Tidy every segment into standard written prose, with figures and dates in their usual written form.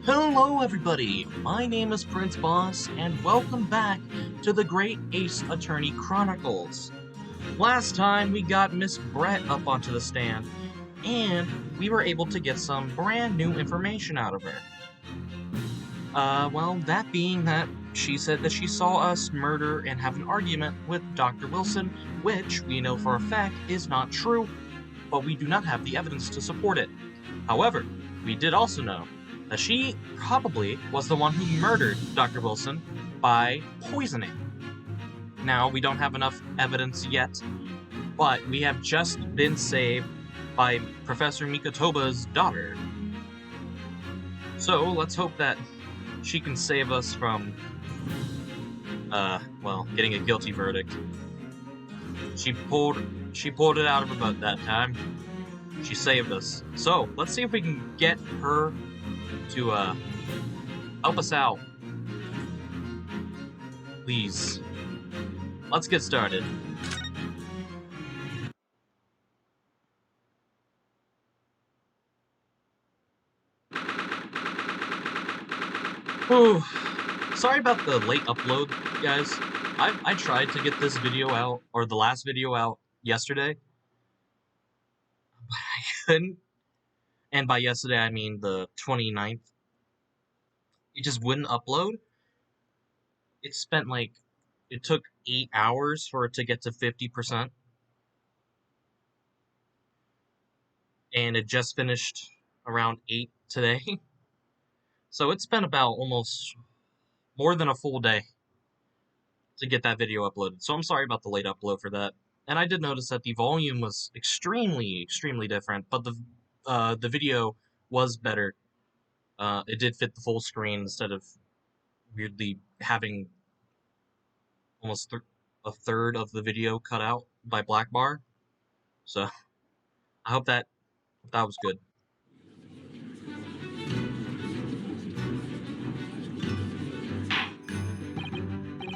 Hello everybody, my name is Prince Boss, and welcome back to the Great Ace Attorney Chronicles. Last time we got Miss Brett up onto the stand, and we were able to get some brand new information out of her. Well, that being that she said that she saw us murder and have an argument with Dr. Wilson, which we know for a fact is not true, but we do not have the evidence to support it. However, we did also know that she probably was the one who murdered Dr. Wilson by poisoning. Now, we don't have enough evidence yet, but we have just been saved by Professor Mikotoba's daughter. So, let's hope that she can save us from, getting a guilty verdict. She pulled it out of her butt that time. She saved us. So, let's see if we can get her to help us out. Please. Let's get started. Whew. Sorry about the late upload, guys. I tried to get this video out, or the last video out, yesterday, but I couldn't. And by yesterday, I mean the 29th. It just wouldn't upload. It took 8 hours for it to get to 50%. And it just finished around 8 today. So it's been about almost more than a full day to get that video uploaded. So I'm sorry about the late upload for that. And I did notice that the volume was extremely, extremely different, but the video was better. It did fit the full screen instead of weirdly having almost a third of the video cut out by black bar. So I hope that was good.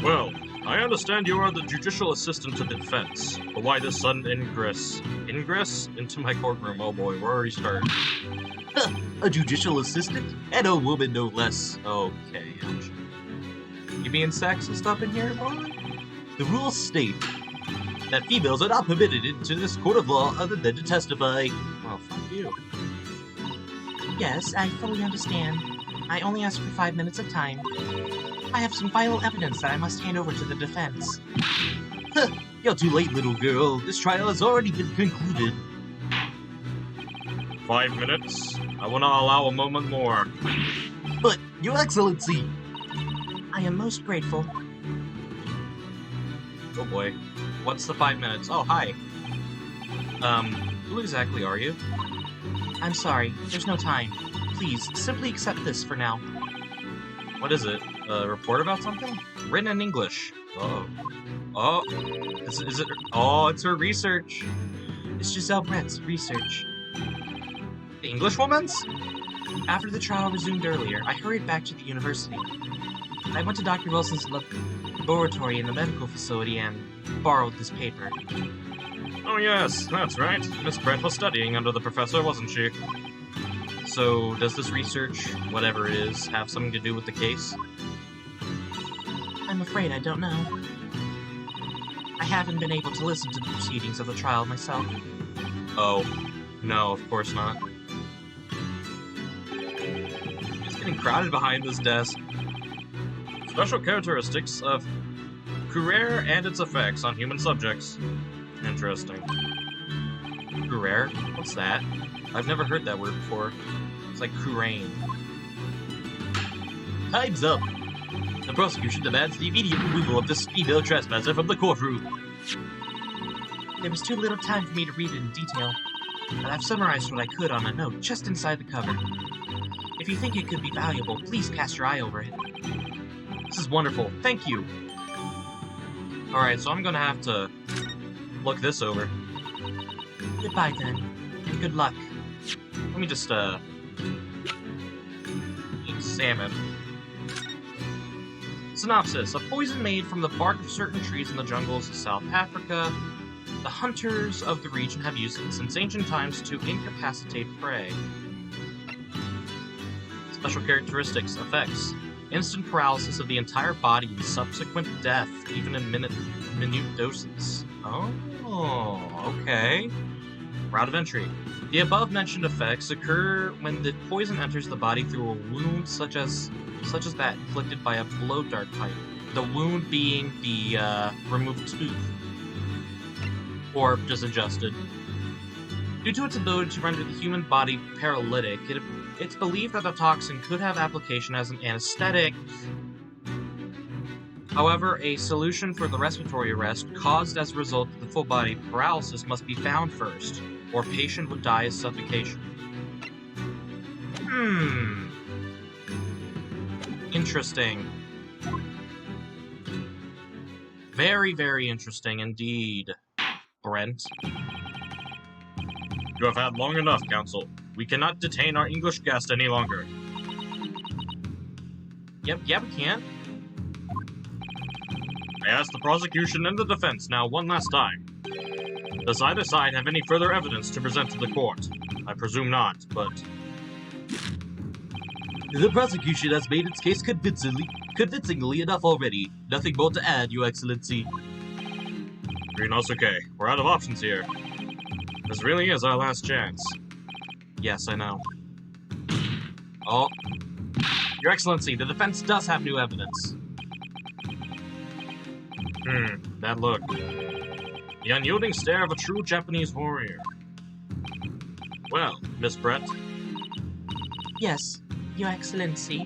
Well, I understand you are the judicial assistant to the defense, but why this sudden ingress into my courtroom? Oh boy, we're already started. A judicial assistant? And a woman no less. Okay, you being sexist up in here, boy? The rules state that females are not permitted into this court of law other than to testify. Well, fuck you. Yes, I fully understand. I only asked for 5 minutes of time. I have some vital evidence that I must hand over to the defense. You're too late, little girl. This trial has already been concluded. 5 minutes? I will not allow a moment more. But, Your Excellency! I am most grateful. Oh boy. What's the 5 minutes? Oh, hi. Who exactly are you? I'm sorry, there's no time. Please, simply accept this for now. What is it? A report about something? Written in English. Oh. Oh. Is it? Oh, it's her research. It's Giselle Brett's research. The English woman's? After the trial resumed earlier, I hurried back to the university. I went to Dr. Wilson's laboratory in the medical facility and borrowed this paper. Oh yes, that's right. Miss Brett was studying under the professor, wasn't she? So, does this research, whatever it is, have something to do with the case? I'm afraid I don't know. I haven't been able to listen to the proceedings of the trial myself. Oh, no, of course not. It's getting crowded behind this desk. Special characteristics of scarier and its effects on human subjects. Interesting. Scarier? What's that? I've never heard that word before. It's like Kurain. Time's up! The prosecution demands the immediate removal of this female trespasser from the courtroom. There was too little time for me to read it in detail, but I've summarized what I could on a note just inside the cover. If you think it could be valuable, please cast your eye over it. This is wonderful. Thank you! Alright, so I'm gonna have to look this over. Goodbye then, and good luck. Let me just, examine. Synopsis. A poison made from the bark of certain trees in the jungles of South Africa. The hunters of the region have used it since ancient times to incapacitate prey. Special characteristics, effects. Instant paralysis of the entire body and subsequent death, even in minute doses. Oh, okay. Route of entry. The above-mentioned effects occur when the poison enters the body through a wound such as that inflicted by a blow dart pipe. The wound being the removed tooth. Or just adjusted. Due to its ability to render the human body paralytic, it's believed that the toxin could have application as an anesthetic. However, a solution for the respiratory arrest caused as a result of the full body paralysis must be found first, or patient would die of suffocation. Interesting. Very, very interesting indeed, Brent. You have had long enough, Counsel. We cannot detain our English guest any longer. Yep, yeah, we can. I ask the prosecution and the defense now one last time. Does either side have any further evidence to present to the court? I presume not, but... The prosecution has made its case convincingly enough already. Nothing more to add, Your Excellency. Rinosuke, we're out of options here. This really is our last chance. Yes, I know. Oh. Your Excellency, the defense does have new evidence. That look. The unyielding stare of a true Japanese warrior. Well, Miss Brett. Yes, Your Excellency.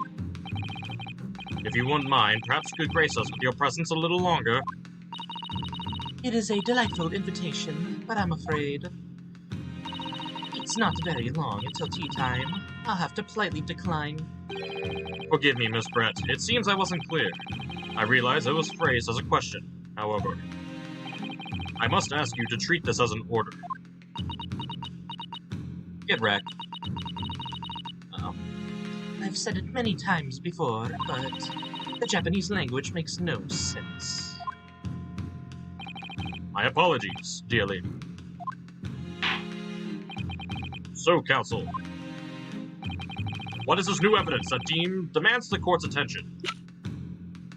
If you wouldn't mind, perhaps you could grace us with your presence a little longer. It is a delightful invitation, but I'm afraid it's not very long until tea time. I'll have to politely decline. Forgive me, Miss Brett. It seems I wasn't clear. I realize it was phrased as a question, however. I must ask you to treat this as an order. Get wrecked. I've said it many times before, but the Japanese language makes no sense. My apologies, dear lady. So, Counsel, what is this new evidence that demands the court's attention?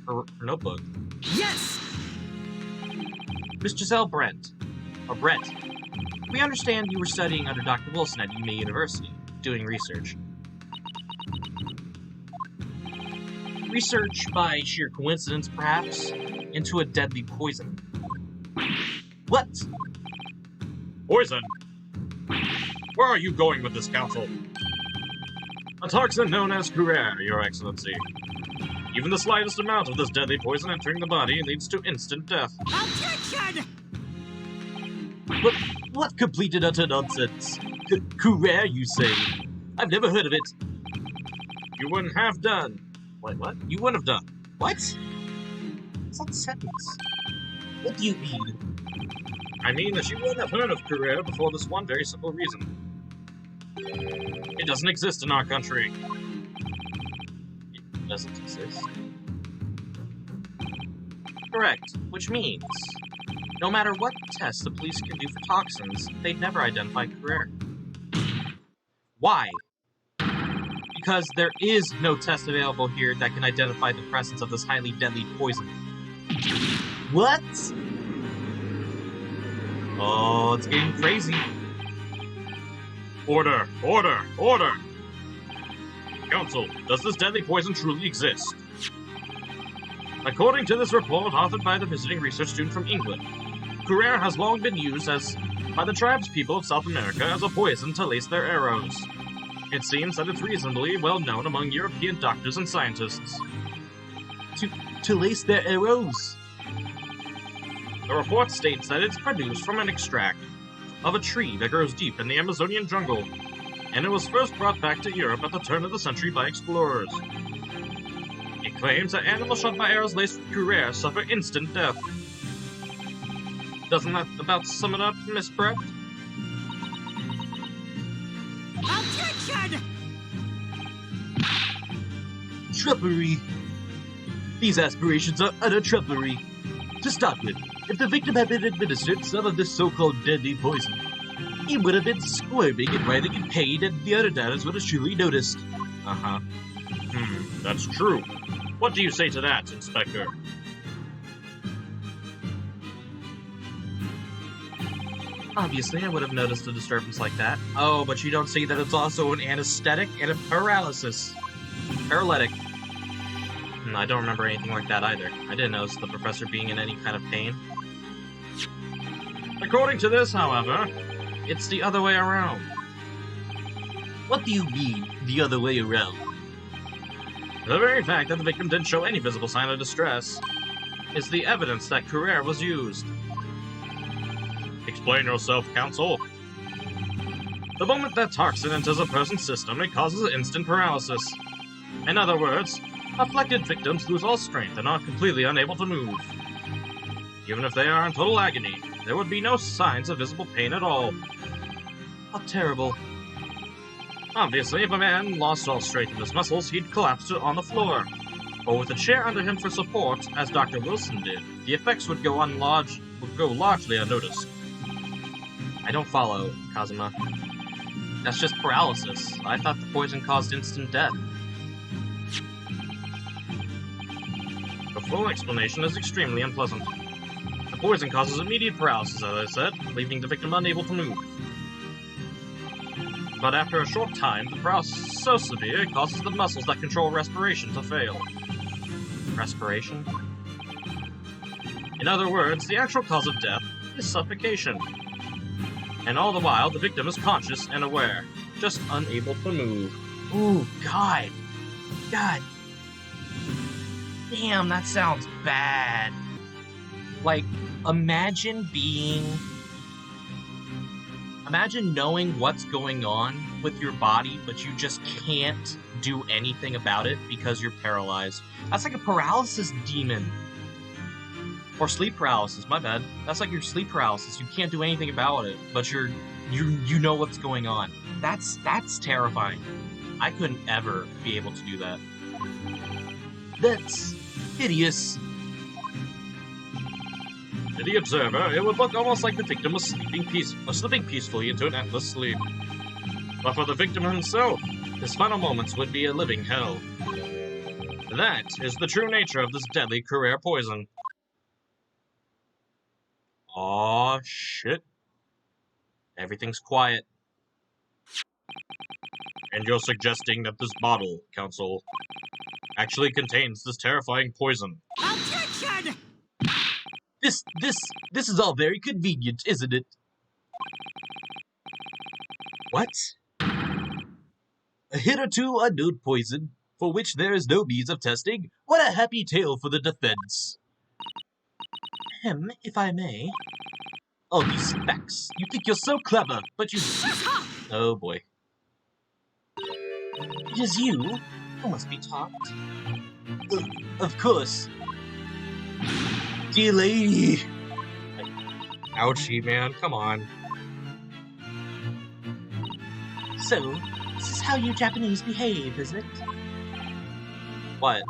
Her notebook. Yes! Miss Giselle Brent. Or Brett. We understand you were studying under Dr. Wilson at Yuma University, doing research. Research by sheer coincidence, perhaps, into a deadly poison. What? Poison? Where are you going with this, Counsel? A toxin known as scarier, Your Excellency. Even the slightest amount of this deadly poison entering the body leads to instant death. Objection! What complete and utter nonsense? Scarier, you say? I've never heard of it. You wouldn't have done. Wait, what? You wouldn't have done. What? What's that sentence? What do you mean? I mean that you wouldn't have heard of scarier before this one very simple reason. It doesn't exist in our country. It doesn't exist? Correct, which means no matter what tests the police can do for toxins, they'd never identify scarier. Why? Because there is no test available here that can identify the presence of this highly deadly poison. What? Oh, it's getting crazy. Order! Order! Order! Counsel, does this deadly poison truly exist? According to this report authored by the visiting research student from England, scarier has long been used by the tribespeople of South America as a poison to lace their arrows. It seems that it's reasonably well known among European doctors and scientists. To lace their arrows? The report states that it's produced from an extract of a tree that grows deep in the Amazonian jungle, and it was first brought back to Europe at the turn of the century by explorers. It claims that animals shot by arrows laced with scarier suffer instant death. Doesn't that about sum it up, Miss Brett? Objection! Trumpery. These aspirations are utter trumpery. To start with, if the victim had been administered some of this so-called deadly poison, he would have been squirming and writhing in pain, and the other doubters would have surely noticed. Uh-huh. That's true. What do you say to that, Inspector? Obviously, I would have noticed a disturbance like that. Oh, but you don't see that it's also an anesthetic and a paralysis. Paralytic. I don't remember anything like that either. I didn't notice the professor being in any kind of pain. According to this, however, it's the other way around. What do you mean, the other way around? The very fact that the victim didn't show any visible sign of distress is the evidence that Carrere was used. Explain yourself, counsel. The moment that toxin enters a person's system, it causes instant paralysis. In other words, afflicted victims lose all strength and are completely unable to move. Even if they are in total agony, there would be no signs of visible pain at all. How terrible. Obviously, if a man lost all strength in his muscles, he'd collapse on the floor. Or with a chair under him for support, as Dr. Wilson did, the effects would go largely unnoticed. I don't follow, Kazuma. That's just paralysis. I thought the poison caused instant death. The full explanation is extremely unpleasant. The poison causes immediate paralysis, as I said, leaving the victim unable to move. But after a short time, the paralysis is so severe it causes the muscles that control respiration to fail. Respiration? In other words, the actual cause of death is suffocation. And all the while, the victim is conscious and aware, just unable to move. Ooh, God. God. Damn, that sounds bad. Like, imagine knowing what's going on with your body, but you just can't do anything about it because you're paralyzed. That's like a paralysis demon. Or sleep paralysis, my bad. That's like your sleep paralysis. You can't do anything about it, but you know what's going on. That's terrifying. I couldn't ever be able to do that. That's hideous. To the observer, it would look almost like the victim was slipping peacefully into an endless sleep. But for the victim himself, his final moments would be a living hell. That is the true nature of this deadly Carrere poison. Aw, shit. Everything's quiet. And you're suggesting that this bottle, counsel, actually contains this terrifying poison. Objection! This is all very convenient, isn't it? What? A hitherto unknown poison, for which there is no means of testing? What a happy tale for the defense. If I may. All these facts. You think you're so clever, but you... Oh boy. It is you who must be taught. Of course. Dear lady. Ouchie, man, come on. So, this is how you Japanese behave, is it? What?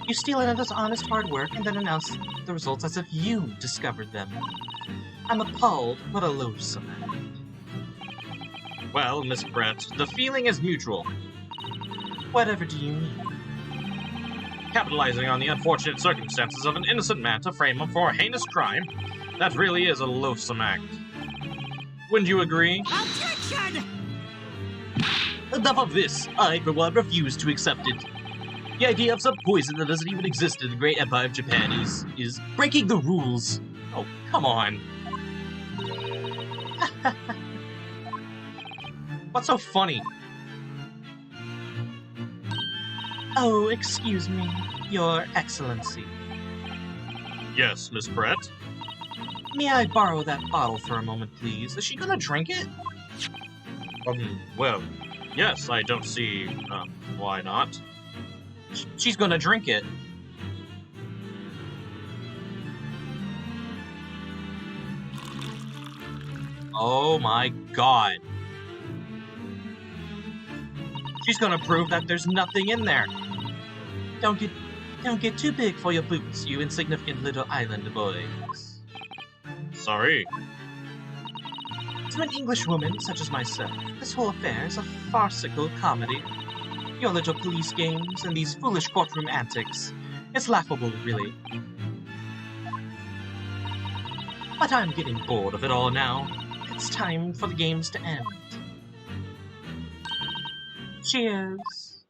You steal another's honest hard work and then announce the results as if you discovered them. I'm appalled. What a loathsome act. Well, Miss Brett, the feeling is mutual. Whatever do you mean? Capitalizing on the unfortunate circumstances of an innocent man to frame him for a heinous crime, that really is a loathsome act. Wouldn't you agree? Objection! Enough of this! I, for one, refuse to accept it. The idea of some poison that doesn't even exist in the great empire of Japan is breaking the rules. Oh, come on. What's so funny? Oh, excuse me, Your Excellency. Yes, Miss Brett? May I borrow that bottle for a moment, please? Is she gonna drink it? Well, yes, I don't see, why not? She's gonna drink it. Oh my god. She's gonna prove that there's nothing in there. Don't get too big for your boots, you insignificant little island boys. Sorry. To an English woman such as myself, this whole affair is a farcical comedy. Your little police games and these foolish courtroom antics. It's laughable, really. But I'm getting bored of it all now. It's time for the games to end. Cheers!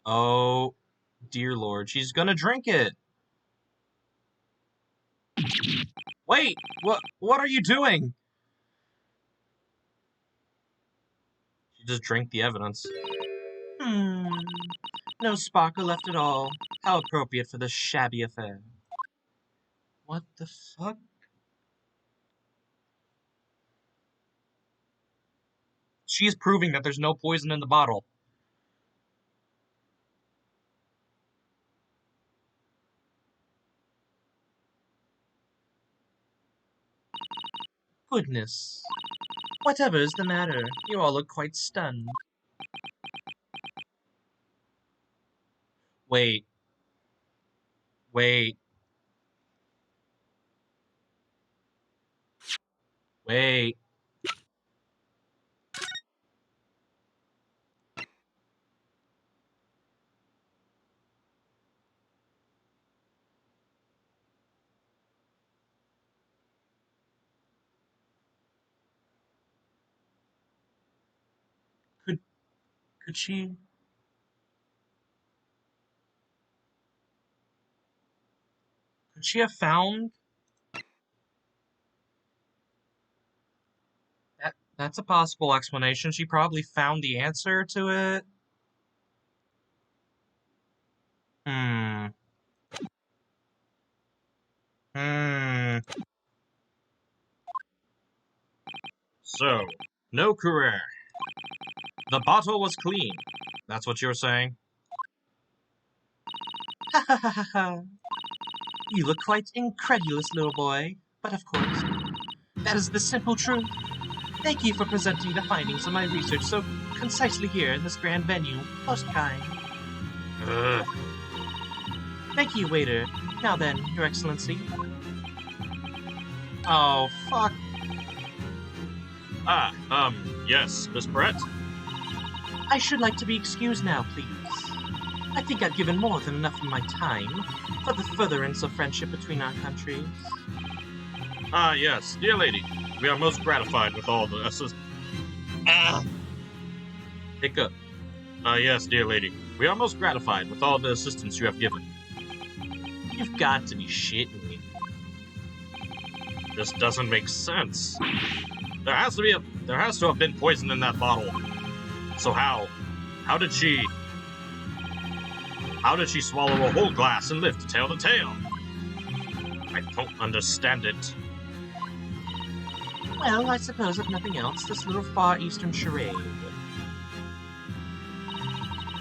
Oh, dear Lord, she's gonna drink it. Wait, what are you doing? She just drank the evidence. No sparkle left at all. How appropriate for this shabby affair. What the fuck? She's proving that there's no poison in the bottle. Goodness. Whatever is the matter? You all look quite stunned. Wait. Wait. Wait. Could she... Could she have found... That's a possible explanation. She probably found the answer to it. Hmm. So, no career. The bottle was clean. That's what you're saying? Ha ha ha ha ha. You look quite incredulous, little boy. But of course, that is the simple truth. Thank you for presenting the findings of my research so concisely here in this grand venue. Most kind. Thank you, waiter. Now then, Your Excellency. Oh, fuck. Yes, Miss Brett? I should like to be excused now, please. I think I've given more than enough of my time for the furtherance of friendship between our countries. Yes, dear lady. We are most gratified with all the Hiccup. Yes, dear lady. We are most gratified with all the assistance you have given. You've got to be shitting me. This doesn't make sense. There has to have been poison in that bottle. So how did she swallow a whole glass and live to tell the tale? I don't understand it. Well, I suppose if nothing else, this little Far Eastern charade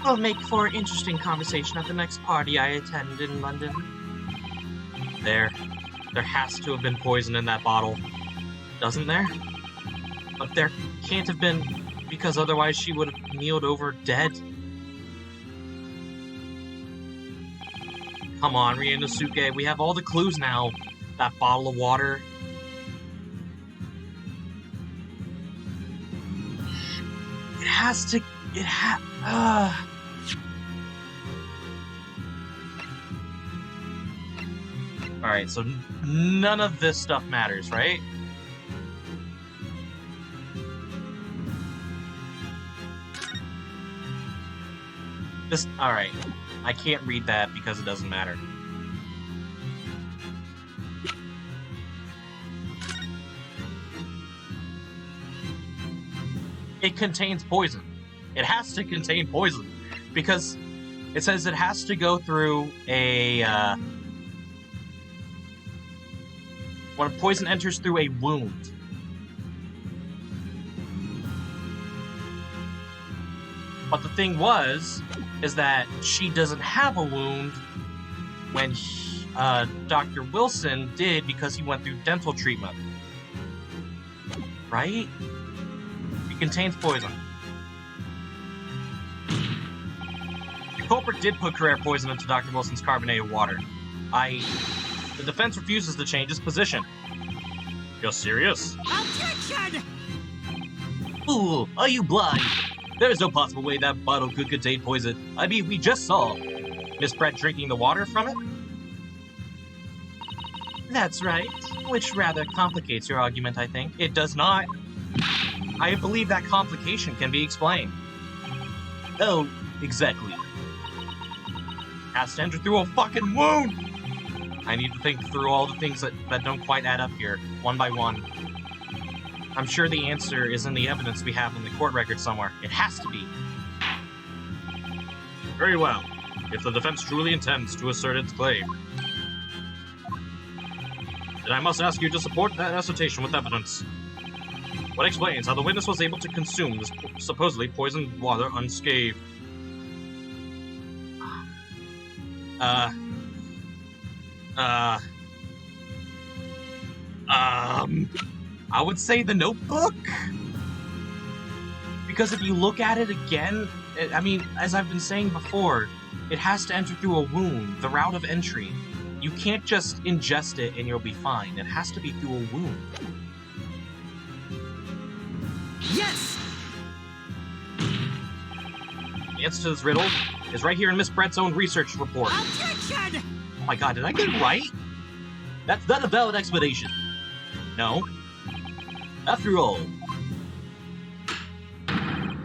will make for interesting conversation at the next party I attend in London. There has to have been poison in that bottle, Doesn't there? But there can't have been, because otherwise she would have kneeled over dead. Come on, Ryunosuke, we have all the clues now. That bottle of water. Alright, so none of this stuff matters, right? Alright. I can't read that because it doesn't matter. It contains poison. It has to contain poison. Because it says it has to go through a, when poison enters through a wound. But the thing is that she doesn't have a wound when Dr. Wilson did because he went through dental treatment. Right? It contains poison. The culprit did put career poison into Dr. Wilson's carbonated water. The defense refuses to change its position. You're serious? Objection! Fool, are you blind? There is no possible way that bottle could contain poison. I mean, we just saw Miss Brett drinking the water from it. That's right, which rather complicates your argument, I think. It does not. I believe that complication can be explained. Oh, exactly. Has to enter through a fucking wound! I need to think through all the things that don't quite add up here, one by one. I'm sure the answer is in the evidence we have in the court record somewhere. It has to be. Very well. If the defense truly intends to assert its claim, then I must ask you to support that assertion with evidence. What explains how the witness was able to consume this supposedly poisoned water unscathed? I would say the notebook? Because if you look at it again, I mean, as I've been saying before, it has to enter through a wound, the route of entry. You can't just ingest it and you'll be fine. It has to be through a wound. Yes! The answer to this riddle is right here in Miss Brett's own research report. Objection! Oh my god, did I get it right? That's not a valid explanation. No. After all,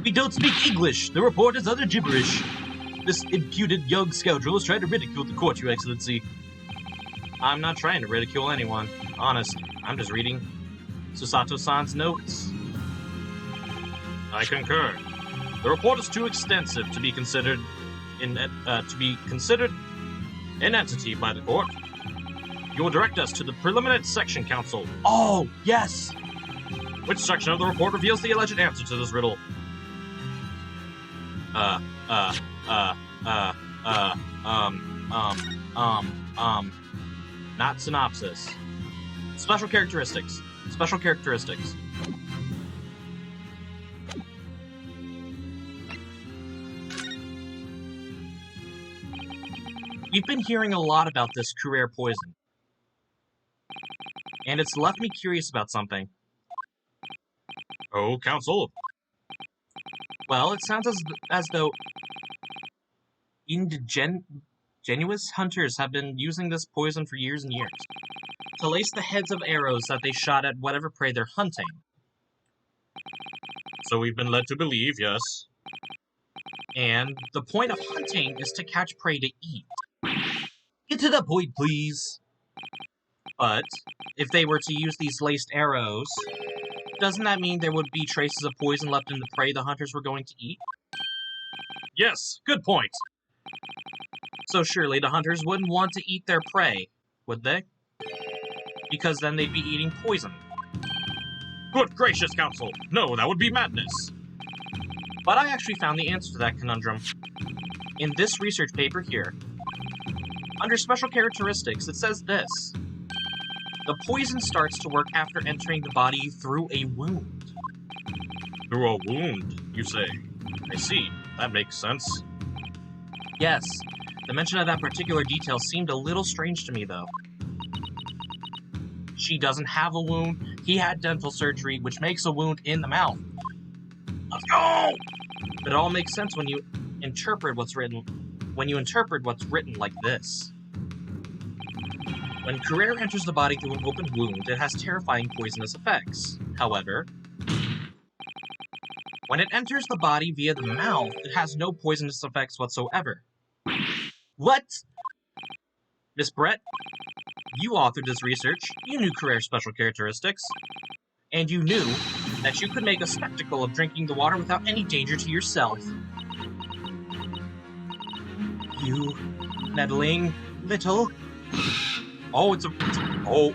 we don't speak English. The report is utter gibberish. This imputed young scoundrel is trying to ridicule the court, Your Excellency. I'm not trying to ridicule anyone. Honest, I'm just reading Susato-san's notes. I concur. The report is too extensive to be considered an entity by the court. You will direct us to the preliminary section counsel. Oh, yes! Which section of the report reveals the alleged answer to this riddle? Not synopsis. Special characteristics. Special characteristics. We've been hearing a lot about this Curer poison, and it's left me curious about something. Oh, counsel. Well, it sounds as though indigenous hunters have been using this poison for years and years to lace the heads of arrows that they shot at whatever prey they're hunting. So we've been led to believe, yes. And the point of hunting is to catch prey to eat. Get to the point, please. But if they were to use these laced arrows, doesn't that mean there would be traces of poison left in the prey the hunters were going to eat? Yes, good point. So surely the hunters wouldn't want to eat their prey, would they? Because then they'd be eating poison. Good gracious, counsel! No, that would be madness! But I actually found the answer to that conundrum in this research paper here. Under special characteristics, it says this. The poison starts to work after entering the body through a wound. Through a wound, you say? I see. That makes sense. Yes. The mention of that particular detail seemed a little strange to me, though. She doesn't have a wound. He had dental surgery, which makes a wound in the mouth. Let's go! But it all makes sense when you interpret what's written like this. When Curer enters the body through an open wound, it has terrifying poisonous effects. However, when it enters the body via the mouth, it has no poisonous effects whatsoever. What? Miss Brett, you authored this research, you knew Curer's special characteristics, and you knew that you could make a spectacle of drinking the water without any danger to yourself. You meddling little... Oh, oh,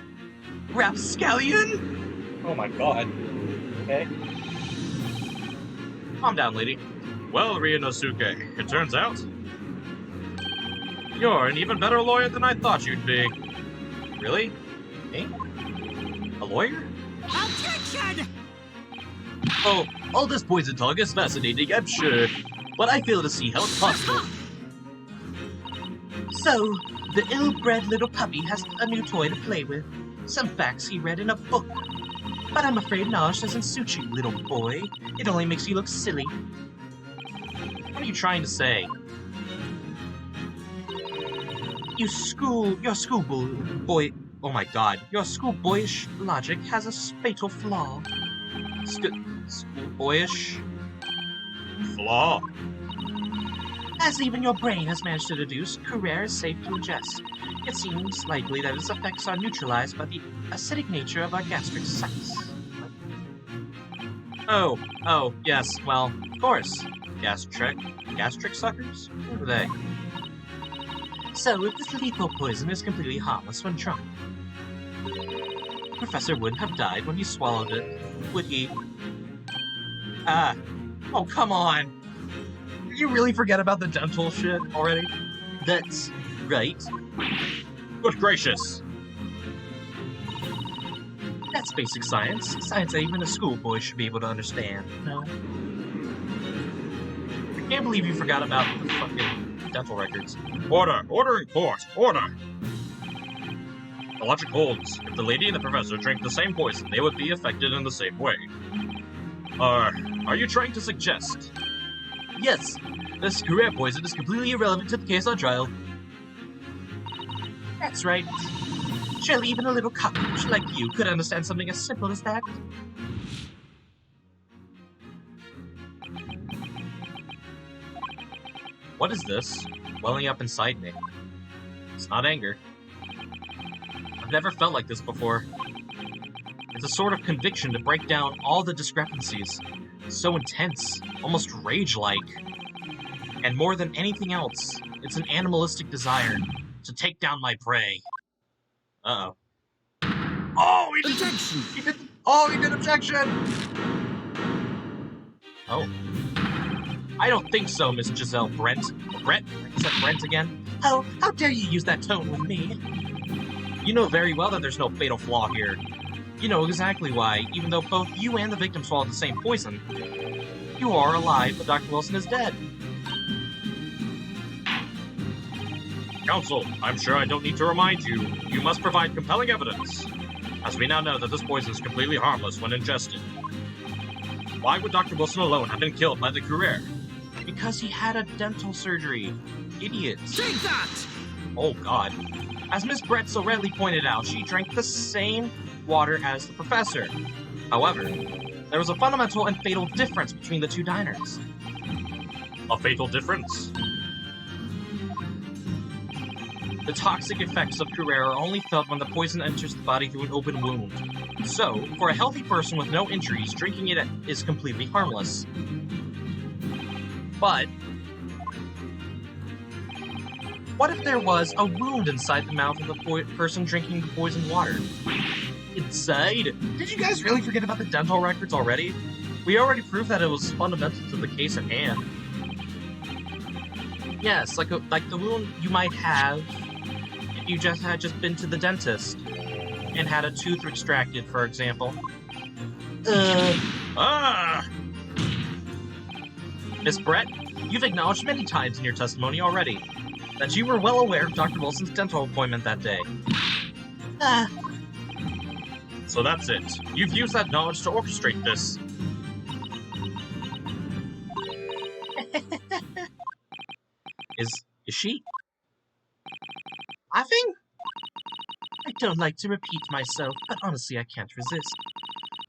rapscallion? Oh my god. Okay. Calm down, lady. Well, Ryunosuke, it turns out you're an even better lawyer than I thought you'd be. Really? Me? A lawyer? Objection! Oh, all this poison talk is fascinating, I'm sure, but I fail to see how it's possible. So, the ill-bred little puppy has a new toy to play with. Some facts he read in a book. But I'm afraid knowledge doesn't suit you, little boy. It only makes you look silly. What are you trying to say? Your schoolboy. Oh my god, your schoolboyish logic has a fatal flaw. Schoolboyish flaw? As even your brain has managed to deduce, Carrere is safe to ingest. It seems likely that its effects are neutralized by the acidic nature of our gastric sucks. Oh, yes, well, of course. Gastric suckers? Who are they? So, if this lethal poison is completely harmless when drunk, the Professor wouldn't have died when he swallowed it, would he? Oh, come on! Did you really forget about the dental shit already? That's right. Good gracious! That's basic science. Science that even a schoolboy should be able to understand, no? I can't believe you forgot about the fucking dental records. Order! Order in court! Order! The logic holds. If the lady and the professor drank the same poison, they would be affected in the same way. Are you trying to suggest? Yes, this Carrere poison is completely irrelevant to the case on trial. That's right. Surely even a little cockroach like you could understand something as simple as that. What is this welling up inside me? It's not anger. I've never felt like this before. It's a sort of conviction to break down all the discrepancies. It's so intense, almost rage-like. And more than anything else, it's an animalistic desire to take down my prey. Uh-oh. Oh, he did Objection! He did objection! Oh. I don't think so, Miss Giselle Brent. Brett? I said Brent again. How dare you use that tone with me? You know very well that there's no fatal flaw here. You know exactly why, even though both you and the victim swallowed the same poison. You are alive, but Dr. Wilson is dead. Counsel, I'm sure I don't need to remind you. You must provide compelling evidence, as we now know that this poison is completely harmless when ingested. Why would Dr. Wilson alone have been killed by the Carrere? Because he had a dental surgery. Idiots. Take that! Oh god. As Miss Brett so readily pointed out, she drank the same water as the professor. However, there was a fundamental and fatal difference between the two diners. A fatal difference? The toxic effects of Carrere are only felt when the poison enters the body through an open wound. So, for a healthy person with no injuries, drinking it is completely harmless. But what if there was a wound inside the mouth of the person drinking the poisoned water? Inside? Did you guys really forget about the dental records already? We already proved that it was fundamental to the case at hand. Yes, like the wound you might have if you had just been to the dentist and had a tooth extracted, for example. Miss Brett, you've acknowledged many times in your testimony already that you were well aware of Dr. Wilson's dental appointment that day. So that's it. You've used that knowledge to orchestrate this. Is she laughing? I don't like to repeat myself, but honestly I can't resist.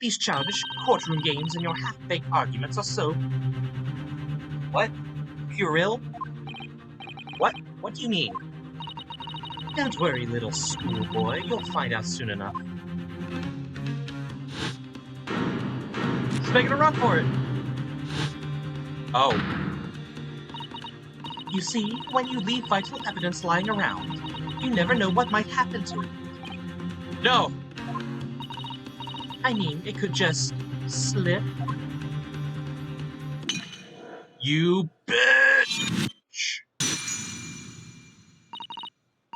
These childish courtroom games and your half-baked arguments are so... What? Puerile? What do you mean? Don't worry, little schoolboy. You'll find out soon enough. He's making a run for it. Oh. You see, when you leave vital evidence lying around, you never know what might happen to it. No! I mean, it could just slip. You bitch!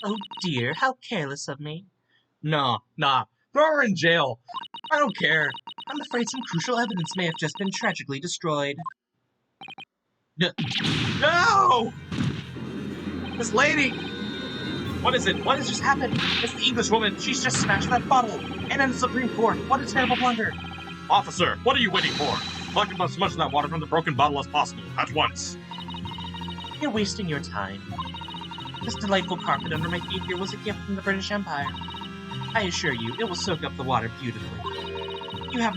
Oh dear, how careless of me. Nah. Throw her in jail. I don't care. I'm afraid some crucial evidence may have just been tragically destroyed. No! This lady! What is it? What has just happened? It's the English woman. She's just smashed that bottle. And in the Supreme Court. What a terrible blunder. Officer, what are you waiting for? Collect as much of that water from the broken bottle as possible, at once. You're wasting your time. This delightful carpet under my feet here was a gift from the British Empire. I assure you, it will soak up the water beautifully. You have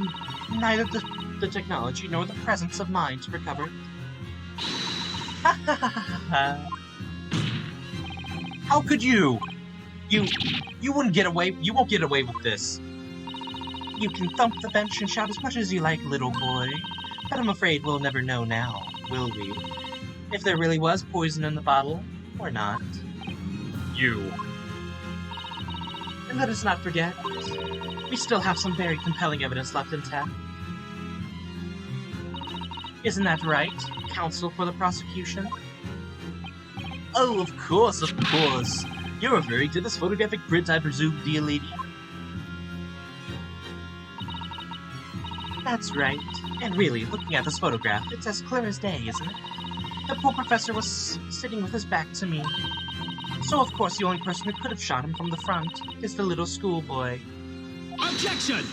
neither the technology nor the presence of mind to recover it. Ha ha ha ha ha. How could you? You wouldn't get away. You won't get away with this. You can thump the bench and shout as much as you like, little boy. But I'm afraid we'll never know now, will we? If there really was poison in the bottle, or not. You. And let us not forget, we still have some very compelling evidence left intact. Isn't that right, counsel for the prosecution? Oh, of course, of course. You're referring to this photographic print, I presume, dear lady? That's right. And really, looking at this photograph, it's as clear as day, isn't it? The poor professor was sitting with his back to me. So of course the only person who could have shot him from the front is the little schoolboy. Objection!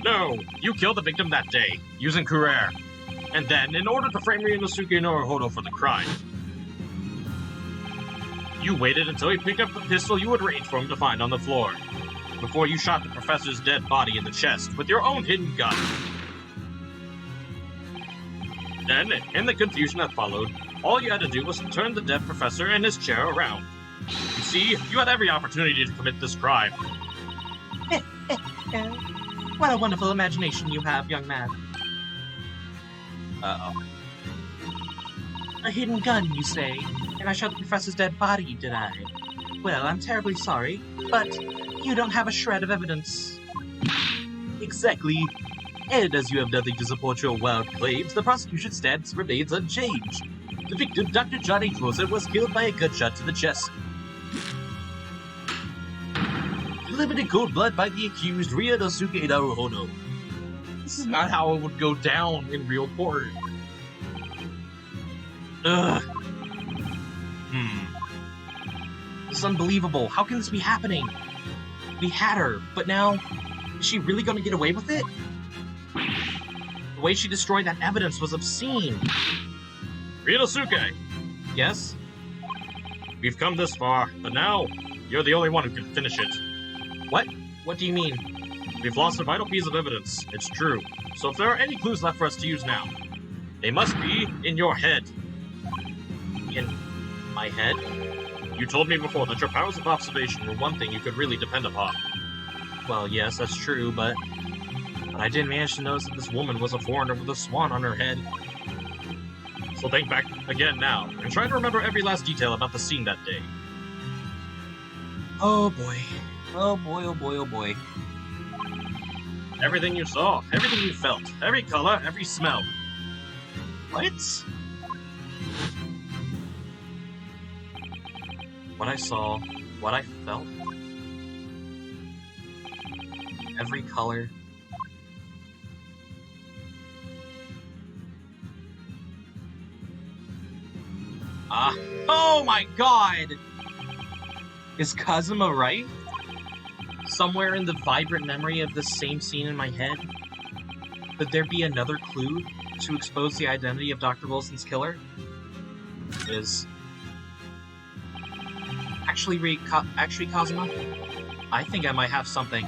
No, you killed the victim that day, using scarier. And then, in order to frame Ryunosuke Naruhodo for the crime, you waited until he picked up the pistol you had arranged for him to find on the floor, before you shot the professor's dead body in the chest with your own hidden gun. Then, in the confusion that followed, all you had to do was turn the dead professor and his chair around. You see, you had every opportunity to commit this crime. What a wonderful imagination you have, young man. Uh-oh. A hidden gun, you say? And I shot the professor's dead body, did I? Well, I'm terribly sorry, but you don't have a shred of evidence. Exactly. And as you have nothing to support your wild claims, the prosecution stance remains unchanged. The victim, Dr. John H. Wilson, was killed by a gunshot to the chest. Delivered in cold blood by the accused, Ryunosuke Naruhodo. This is not how it would go down in real court. Ugh. This is unbelievable. How can this be happening? We had her, but now, is she really going to get away with it? The way she destroyed that evidence was obscene. Ryunosuke! Yes? We've come this far, but now, you're the only one who can finish it. What? What do you mean? We've lost a vital piece of evidence, it's true. So if there are any clues left for us to use now, they must be in your head. In my head? You told me before that your powers of observation were one thing you could really depend upon. Well, yes, that's true, but I didn't manage to notice that this woman was a foreigner with a swan on her head. So think back again now, and try to remember every last detail about the scene that day. Oh boy. Oh boy, oh boy, oh boy. Everything you saw, everything you felt, every color, every smell. What? What I saw, what I felt, every color. Oh my god! Is Kazuma right? Somewhere in the vibrant memory of the same scene in my head, could there be another clue to expose the identity of Dr. Wilson's killer? Actually, Kazuma, I think I might have something.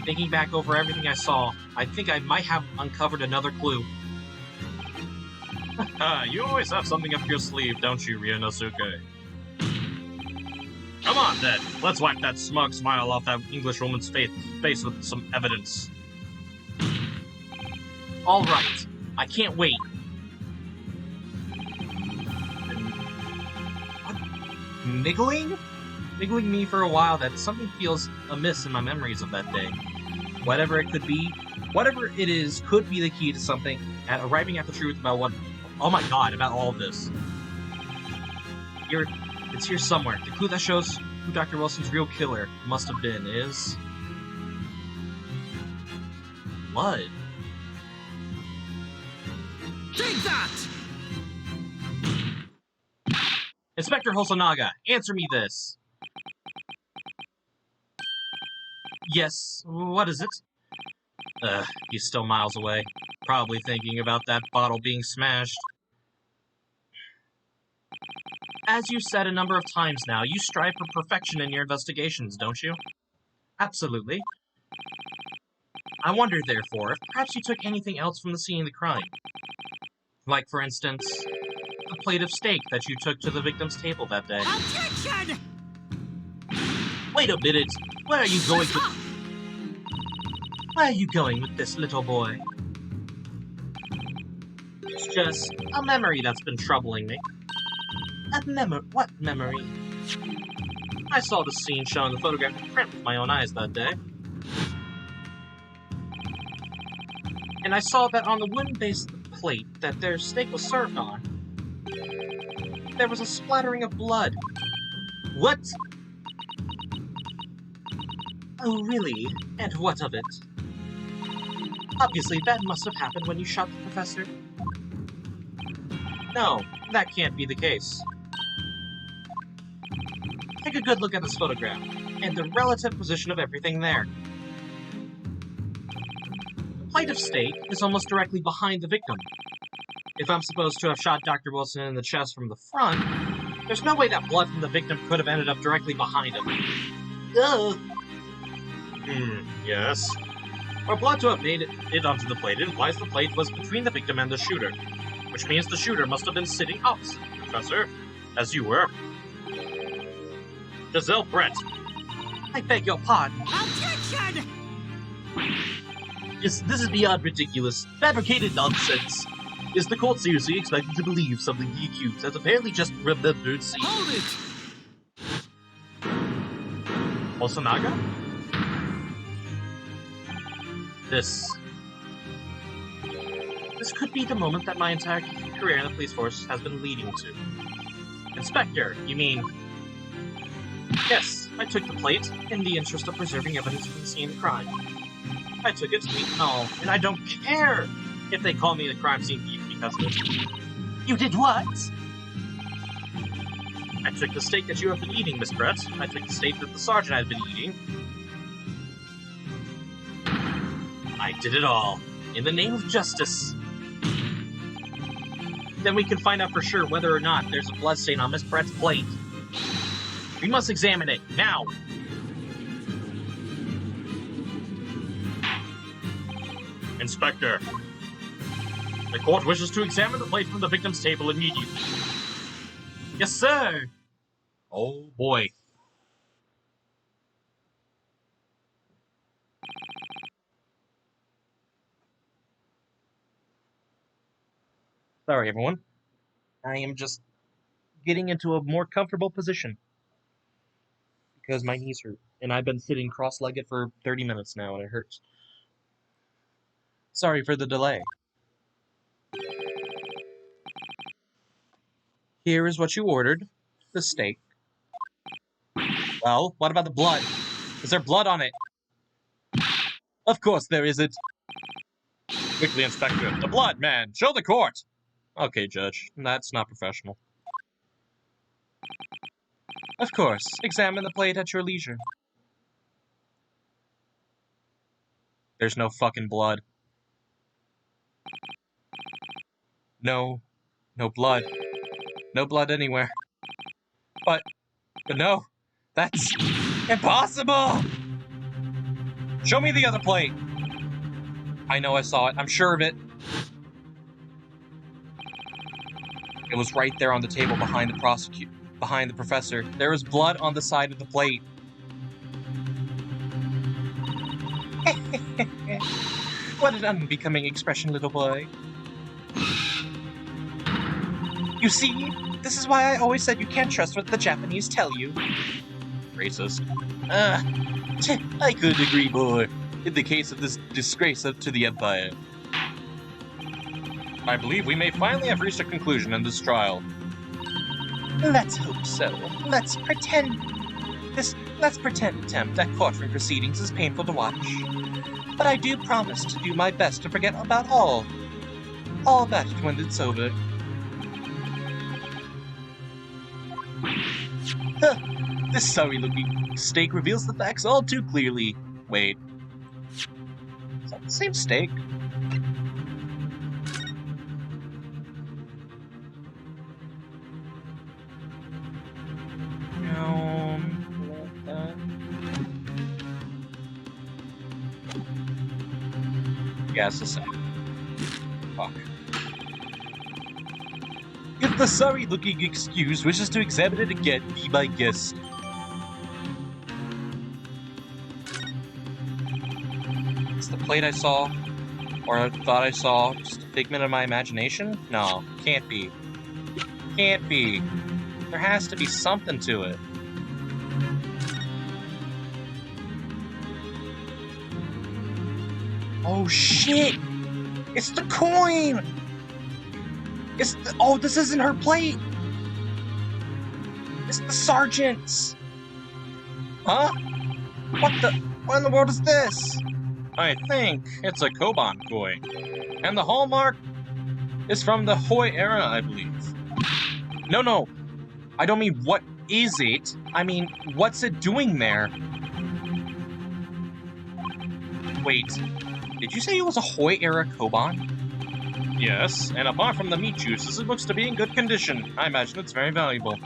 Thinking back over everything I saw, I think I might have uncovered another clue. You always have something up your sleeve, don't you, Ryunosuke? Come on, then. Let's wipe that smug smile off that English woman's face with some evidence. All right, I can't wait. Niggling? Niggling me for a while that something feels amiss in my memories of that day. Whatever it could be, whatever it is, could be the key to something, at arriving at the truth about what, oh my god, about all of this. It's here somewhere. The clue that shows who Dr. Wilson's real killer must have been is... blood. Take that! Inspector Hosonaga, answer me this. Yes, what is it? He's still miles away. Probably thinking about that bottle being smashed. As you said a number of times now, you strive for perfection in your investigations, don't you? Absolutely. I wonder, therefore, if perhaps you took anything else from the scene of the crime. Like, for instance, the plate of steak that you took to the victim's table that day. Objection! Wait a minute! Where are you going with... Where are you going with this, little boy? It's just a memory that's been troubling me. A memory? What memory? I saw the scene showing the photographic print with my own eyes that day. And I saw that on the wooden base of the plate that their steak was served on, there was a splattering of blood. What? Oh, really? And what of it? Obviously, that must have happened when you shot the professor. No, that can't be the case. Take a good look at this photograph, and the relative position of everything there. The plate of steak is almost directly behind the victim. If I'm supposed to have shot Dr. Wilson in the chest from the front, there's no way that blood from the victim could have ended up directly behind him. Ugh. Yes. For blood to have made it onto the plate, it implies the plate was between the victim and the shooter, which means the shooter must have been sitting opposite the professor, as you were. Giselle Brett. I beg your pardon. Objection! This is beyond ridiculous. Fabricated nonsense. Is the court seriously expected to believe something the accused has apparently just remembered seeing? Hold it! Osanaga? This could be the moment that my entire career in the police force has been leading to. Inspector, you mean? Yes, I took the plate in the interest of preserving evidence from the scene of the crime. I took it to meet them all, and I don't care if they call me the crime scene thief because of it. You did what? I took the steak that you have been eating, Miss Brett. I took the steak that the sergeant had been eating. I did it all, in the name of justice. Then we can find out for sure whether or not there's a bloodstain on Miss Brett's plate. We must examine it, now! Inspector, the court wishes to examine the plate from the victim's table immediately. Yes, sir! Oh, boy. Sorry, everyone. I am just getting into a more comfortable position because my knees hurt, and I've been sitting cross-legged for 30 minutes now, and it hurts. Sorry for the delay. Here is what you ordered. The steak. Well, what about the blood? Is there blood on it? Of course there isn't. Quickly, Inspector. The blood, man! Show the court! Okay, Judge. That's not professional. Of course. Examine the plate at your leisure. There's no fucking blood. No. No blood. No blood anywhere. But no. That's impossible! Show me the other plate! I know I saw it. I'm sure of it. It was right there on the table behind the professor. There was blood on the side of the plate. What an unbecoming expression, little boy. You see, this is why I always said you can't trust what the Japanese tell you. Racist. I couldn't agree more. In the case of this disgrace to the Empire. I believe we may finally have reached a conclusion in this trial. Let's hope so. Let's pretend attempt at courtroom proceedings is painful to watch. But I do promise to do my best to forget about all that when it's over. This sorry-looking steak reveals the facts all too clearly. Wait. Is that the same steak? Yeah, it's the same. Fuck. If the sorry-looking excuse wishes to examine it again, be my guest. It's the plate I saw, or I thought I saw, just a figment of my imagination? No, can't be. Can't be. There has to be something to it. Oh shit! It's the coin! It's the— oh, this isn't her plate! It's the sergeant's! Huh? What in the world is this? I think it's a Koban coin. And the hallmark is from the Hoi era, I believe. No. I don't mean what is it. I mean, what's it doing there? Wait, did you say it was a Hoi era Koban? Yes, and apart from the meat juices, it looks to be in good condition. I imagine it's very valuable.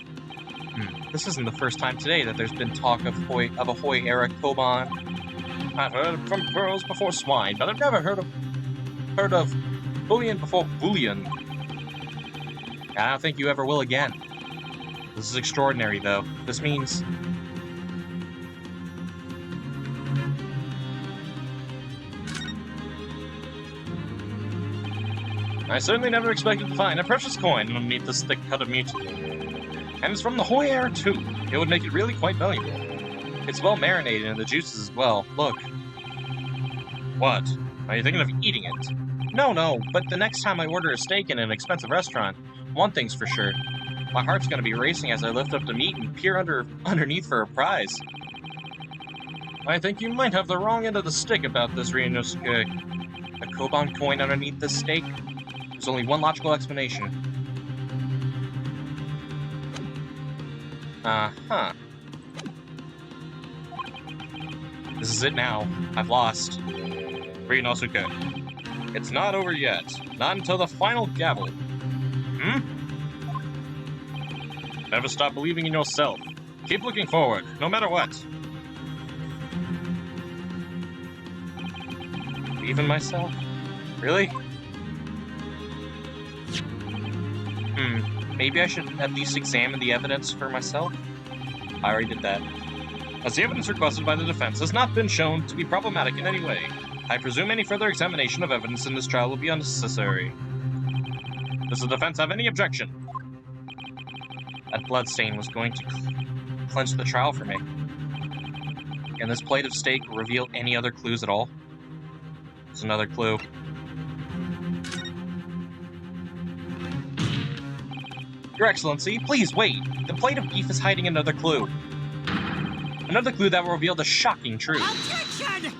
This isn't the first time today that there's been talk of a Hoi era Koban. I've heard from pearls before swine, but I've never heard of bullion before bullion. I don't think you ever will again. This is extraordinary, though. This means... I certainly never expected to find a precious coin underneath this thick cut of meat. And it's from the Hoi era, too. It would make it really quite valuable. It's well marinated in the juices as well. Look. What? Are you thinking of eating it? No, but the next time I order a steak in an expensive restaurant, one thing's for sure. My heart's gonna be racing as I lift up the meat and peer underneath for a prize. I think you might have the wrong end of the stick about this, Ryunosuke. A Koban coin underneath this steak? There's only one logical explanation. Uh-huh. This is it now. I've lost. Ryunosuke. It's not over yet. Not until the final gavel. Never stop believing in yourself. Keep looking forward, no matter what. Believe in myself? Really? Maybe I should at least examine the evidence for myself? I already did that. As the evidence requested by the defense has not been shown to be problematic in any way, I presume any further examination of evidence in this trial will be unnecessary. Does the defense have any objection? That bloodstain was going to clinch the trial for me. Can this plate of steak reveal any other clues at all? There's another clue. Your Excellency, please wait. The plate of beef is hiding another clue. Another clue that will reveal the shocking truth. Objection!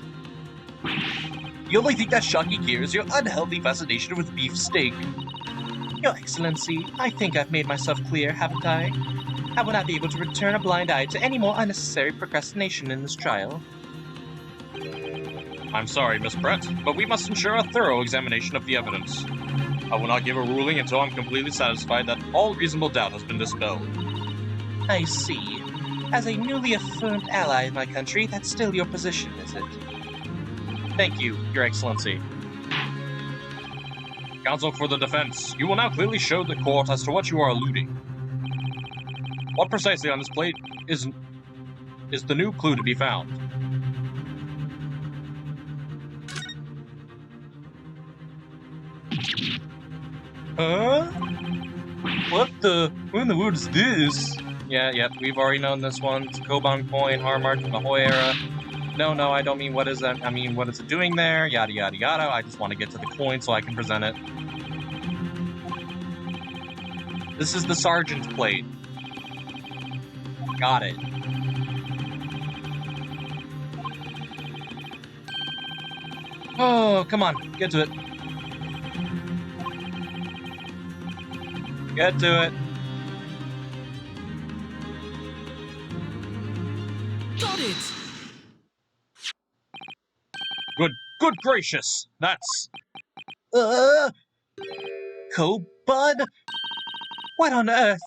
The only thing that's shocking here is your unhealthy fascination with beef steak. Your Excellency, I think I've made myself clear, haven't I? I will not be able to return a blind eye to any more unnecessary procrastination in this trial. I'm sorry, Miss Brett, but we must ensure a thorough examination of the evidence. I will not give a ruling until I'm completely satisfied that all reasonable doubt has been dispelled. I see. As a newly affirmed ally in my country, that's still your position, is it? Thank you, Your Excellency. Counsel for the defense, you will now clearly show the court as to what you are alluding. What precisely on this plate is the new clue to be found? Huh? What in the world is this? Yeah, we've already known this one. It's a Koban coin, hallmark from the Hoi era. No, I don't mean what is that. I mean, what is it doing there? Yada, yada, yada. I just want to get to the coin so I can present it. This is the sergeant's plate. Got it. Oh, come on. Get to it. Get to it. Got it! Good gracious. That's... Koban? What on earth?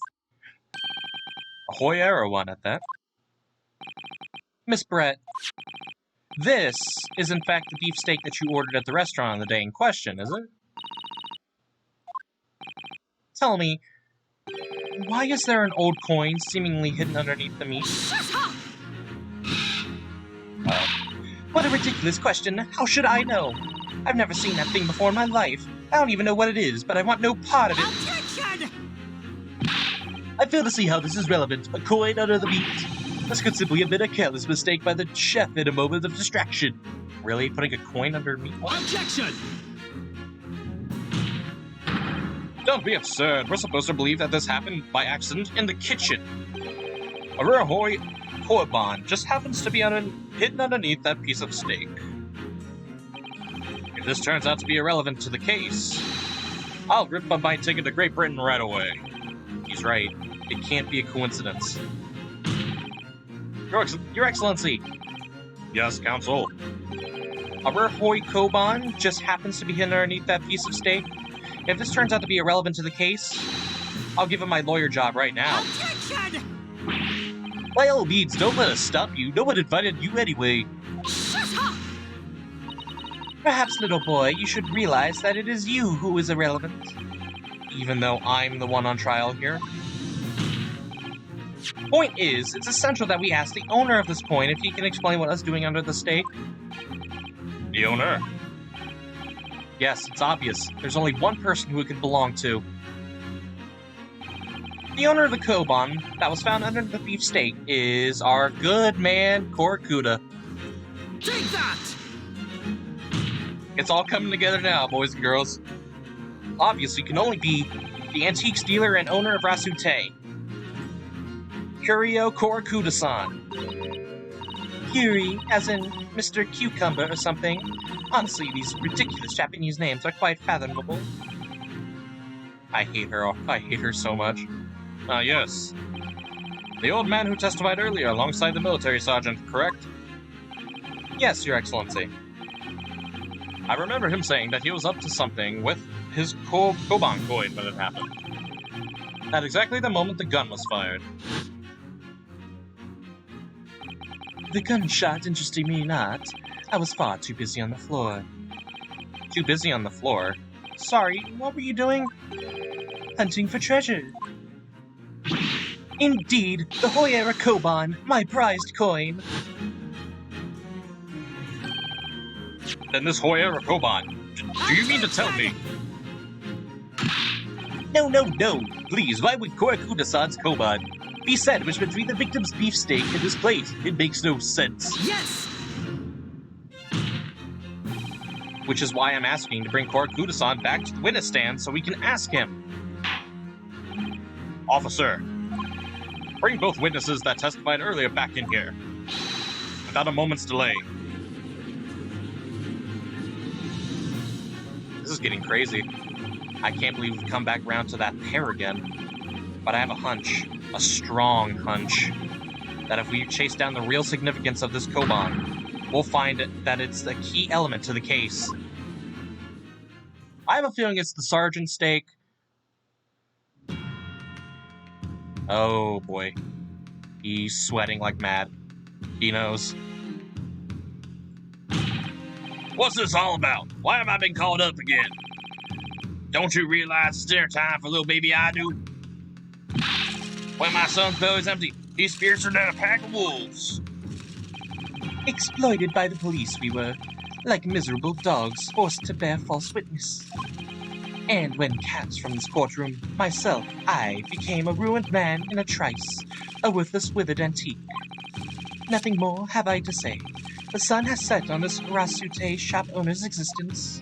A Hoi era one at that. Miss Brett, This is in fact the beefsteak that you ordered at the restaurant on the day in question, is it? Tell me, why is there an old coin seemingly hidden underneath the meat? Shut up! What a ridiculous question. How should I know? I've never seen that thing before in my life. I don't even know what it is, but I want no part of it. Objection! I fail to see how this is relevant. A coin under the meat? This could simply have been a careless mistake by the chef in a moment of distraction. Really? Putting a coin under meat? Objection! Don't be absurd. We're supposed to believe that this happened by accident in the kitchen. A Rahoy Korban just happens to be hidden underneath that piece of steak. If this turns out to be irrelevant to the case, I'll rip up my ticket to Great Britain right away. He's right. It can't be a coincidence. Your Excellency. Yes, Counsel. A Rahoy Koban just happens to be hidden underneath that piece of steak. If this turns out to be irrelevant to the case, I'll give him my lawyer job right now. Objection! By all means, don't let us stop you. No one invited you anyway. Shut up! Perhaps, little boy, you should realize that it is you who is irrelevant. Even though I'm the one on trial here. Point is, it's essential that we ask the owner of this coin if he can explain what I was doing under the steak. The owner? Yes, it's obvious. There's only one person who it could belong to. The owner of the Koban that was found under the beef steak is our good man, Korakuda. Take that! It's all coming together now, boys and girls. Obviously, can only be the antiques dealer and owner of Rasute, Curio Korakuda-san. Curie, as in Mr. Cucumber or something. Honestly, these ridiculous Japanese names are quite fathomable. I hate her so much. Yes. The old man who testified earlier alongside the military sergeant, correct? Yes, Your Excellency. I remember him saying that he was up to something with his Koban coin when it happened. At exactly the moment the gun was fired. The gunshot interested me not. I was far too busy on the floor. Too busy on the floor? Sorry, what were you doing? Hunting for treasure. Indeed, the Hoyera Koban, my prized coin. Then this Hoyera Koban, do you mean to tell me? No. Please, why would Korakuda-san's Koban be sandwiched between the victim's beefsteak and his plate? It makes no sense. Yes! Which is why I'm asking to bring Korakuda-san back to the witness stand so we can ask him. Officer, bring both witnesses that testified earlier back in here. Without a moment's delay. This is getting crazy. I can't believe we've come back around to that pair again. But I have a hunch, a strong hunch, that if we chase down the real significance of this Koban, we'll find that it's a key element to the case. I have a feeling it's the sergeant steak. Oh boy. He's sweating like mad. He knows. What's this all about? Why have I been called up again? Don't you realize it's dinner time for little baby I do? When my son's belly's empty, he's fiercer than a pack of wolves. Exploited by the police we were, like miserable dogs forced to bear false witness. And when cast from this courtroom, myself, I became a ruined man in a trice, a worthless withered antique. Nothing more have I to say. The sun has set on this Rasute shop owner's existence.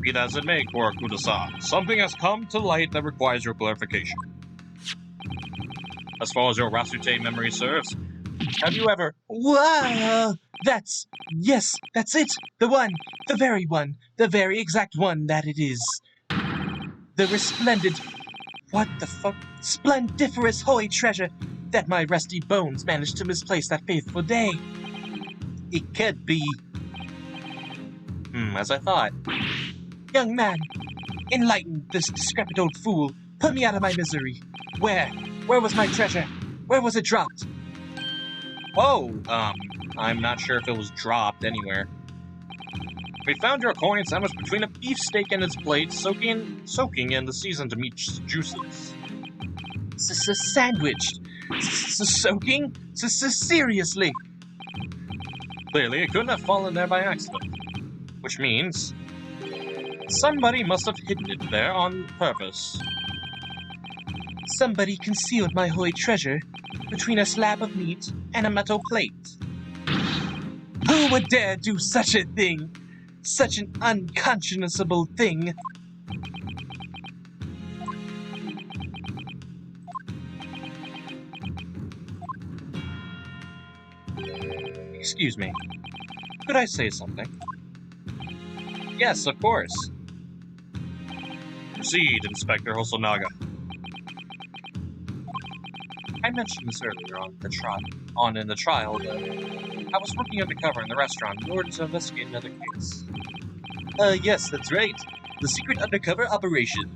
Be that as it may, Korakuda-san, something has come to light that requires your clarification. As far as your Rasute memory serves, have you ever... Wow! Yes, that's it! The one! The very exact one that it is. The resplendent... What the fuck? Splendiferous holy treasure that my rusty bones managed to misplace that faithful day. It could be... as I thought. Young man, enlighten this decrepit old fool. Put me out of my misery. Where was my treasure? Where was it dropped? Oh, I'm not sure if it was dropped anywhere. We found your coin sandwiched between a beefsteak and its plate, soaking in the seasoned meat juices. Sandwiched? Soaking? Seriously? Clearly, it couldn't have fallen there by accident. Which means somebody must have hidden it there on purpose. Somebody concealed my holy treasure between a slab of meat and a metal plate. Who would dare do such a thing? Such an unconscionable thing. Excuse me. Could I say something? Yes, of course. Proceed, Inspector Hosonaga. I mentioned this earlier in the trial that I was working undercover in the restaurant in order to investigate another case. Yes, that's right. The secret undercover operation.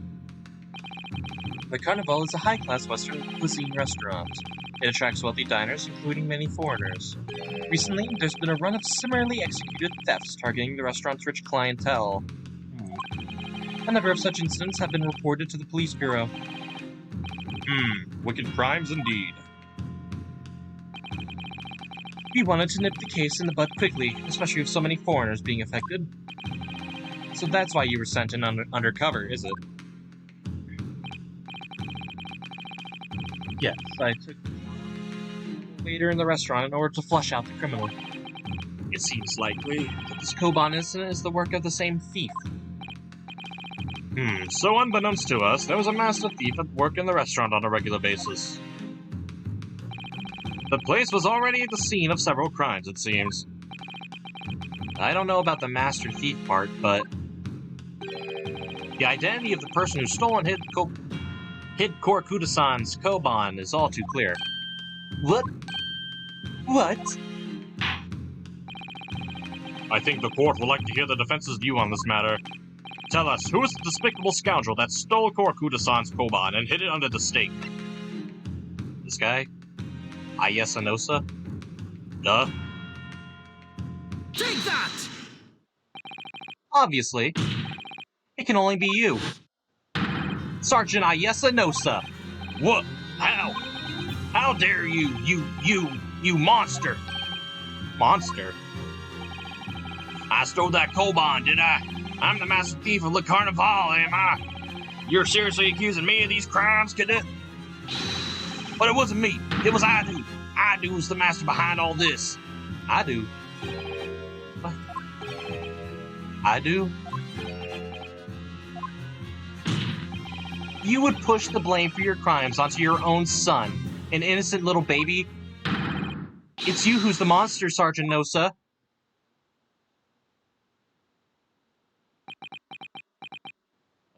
The Carnival is a high-class Western cuisine restaurant. It attracts wealthy diners, including many foreigners. Recently, there's been a run of similarly executed thefts targeting the restaurant's rich clientele. A number of such incidents have been reported to the police bureau. Wicked crimes indeed. We wanted to nip the case in the bud quickly, especially with so many foreigners being affected. So that's why you were sent in undercover, is it? Yes, I took the waiter in the restaurant in order to flush out the criminal. It seems likely that this Koban incident is the work of the same thief. So unbeknownst to us, there was a master thief at work in the restaurant on a regular basis. The place was already the scene of several crimes, it seems. I don't know about the master thief part, but the identity of the person who stole and hid Korakuda-san's Koban is all too clear. What? I think the court would like to hear the defense's view on this matter. Tell us, who is the despicable scoundrel that stole Korakuda-san's Koban and hid it under the steak? This guy? Ayesanosa? Duh. Take that! Obviously. It can only be you. Sergeant Ayesanosa! What? How? How dare you, you monster! Monster? I stole that Koban, did I? I'm the master thief of Le Carnival, am I? You're seriously accusing me of these crimes, cadet? But it wasn't me. It was Idu. Idu was the master behind all this. Idu? What? Idu? You would push the blame for your crimes onto your own son, an innocent little baby? It's you who's the monster, Sergeant Nosa.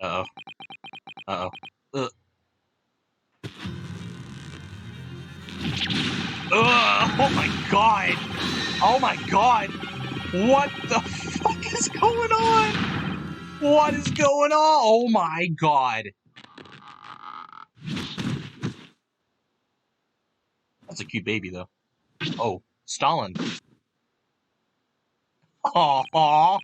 Uh-oh. Uh-oh. Oh my god! Oh my god! What the fuck is going on? What is going on? Oh my god! That's a cute baby, though. Oh, Stalin. Aww.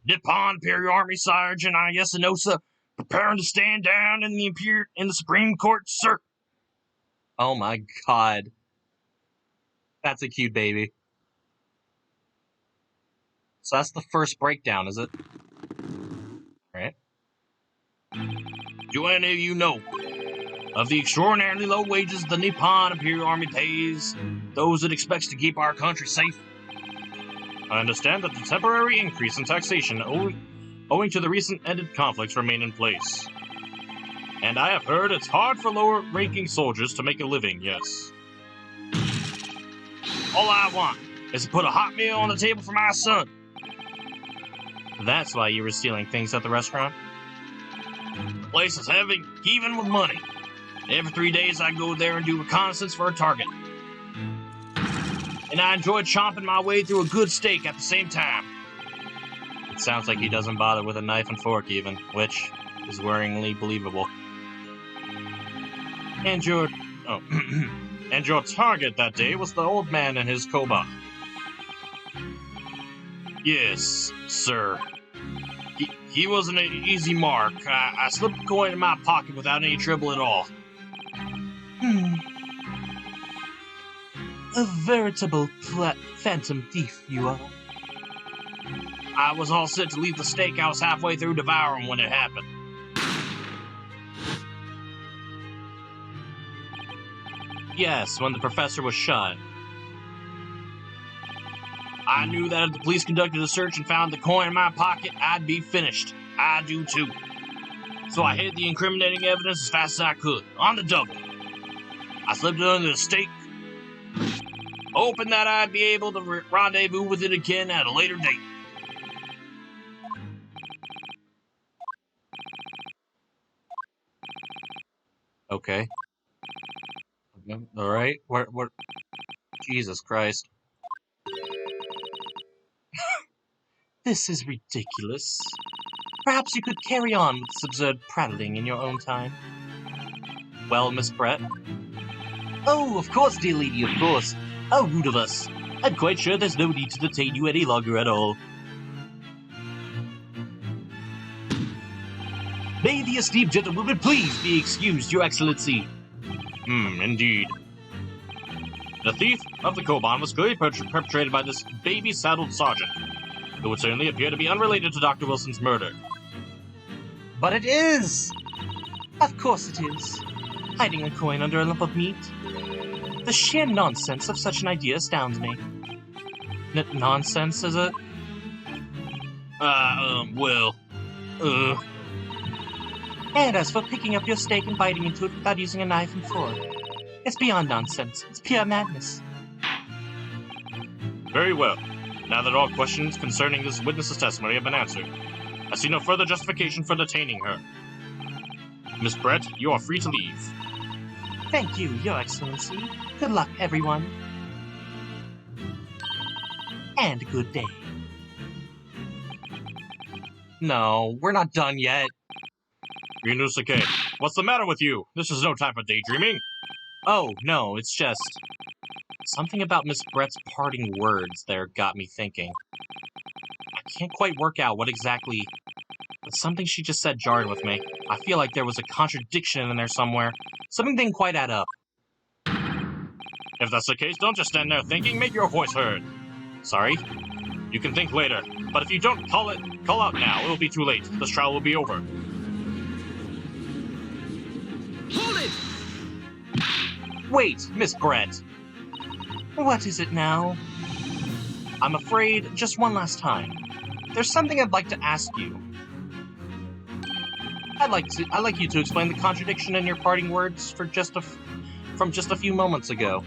Nippon Imperial Army Sergeant Ayesanosa preparing to stand down in the Supreme Court, sir. Oh my god. That's a cute baby. So that's the first breakdown, is it? Alright. Do any of you know of the extraordinarily low wages the Nippon Imperial Army pays those it expects to keep our country safe? I understand that the temporary increase in taxation owing to the recent ended conflicts remain in place. And I have heard it's hard for lower-ranking soldiers to make a living, yes. All I want is to put a hot meal on the table for my son. That's why you were stealing things at the restaurant? The place is heaving with money. Every 3 days I go there and do reconnaissance for a target. And I enjoy chomping my way through a good steak at the same time. It sounds like he doesn't bother with a knife and fork even, which is worryingly believable. And your Oh, and your target that day was the old man and his koba. Yes, sir. He wasn't an easy mark. I slipped a coin in my pocket without any trouble at all. A veritable phantom thief you are. I was all set to leave the steakhouse halfway through devouring when it happened. Yes, when the professor was shot. I knew that if the police conducted a search and found the coin in my pocket, I'd be finished. I do too. So I hid the incriminating evidence as fast as I could, on the double. I slipped it under the steak, hoping that I'd be able to rendezvous with it again at a later date. Okay. Alright, what? Jesus Christ. This is ridiculous. Perhaps you could carry on with this absurd prattling in your own time. Well, Miss Brett? Oh, of course, dear lady, of course. How rude of us. I'm quite sure there's no need to detain you any longer at all. May the esteemed gentlewoman please be excused, Your Excellency. Indeed. The thief of the Koban was clearly perpetrated by this baby-saddled sergeant, who would certainly appear to be unrelated to Dr. Wilson's murder. But it is! Of course it is. Hiding a coin under a lump of meat? The sheer nonsense of such an idea astounds me. Nonsense, is it? And as for picking up your steak and biting into it without using a knife and fork, it's beyond nonsense. It's pure madness. Very well. Now that all questions concerning this witness's testimony have been answered, I see no further justification for detaining her. Miss Brett, you are free to leave. Thank you, Your Excellency. Good luck, everyone. And good day. No, we're not done yet. Ryunosuke, what's the matter with you? This is no time for daydreaming. Oh, no, it's just... something about Miss Brett's parting words there got me thinking. I can't quite work out what exactly... but something she just said jarred with me. I feel like there was a contradiction in there somewhere. Something didn't quite add up. If that's the case, don't just stand there thinking, make your voice heard. Sorry? You can think later, but if you don't call out now, it'll be too late. This trial will be over. Hold it! Wait, Miss Brett. What is it now? I'm afraid, just one last time. There's something I'd like to ask you. I'd like you to explain the contradiction in your parting words from just a few moments ago.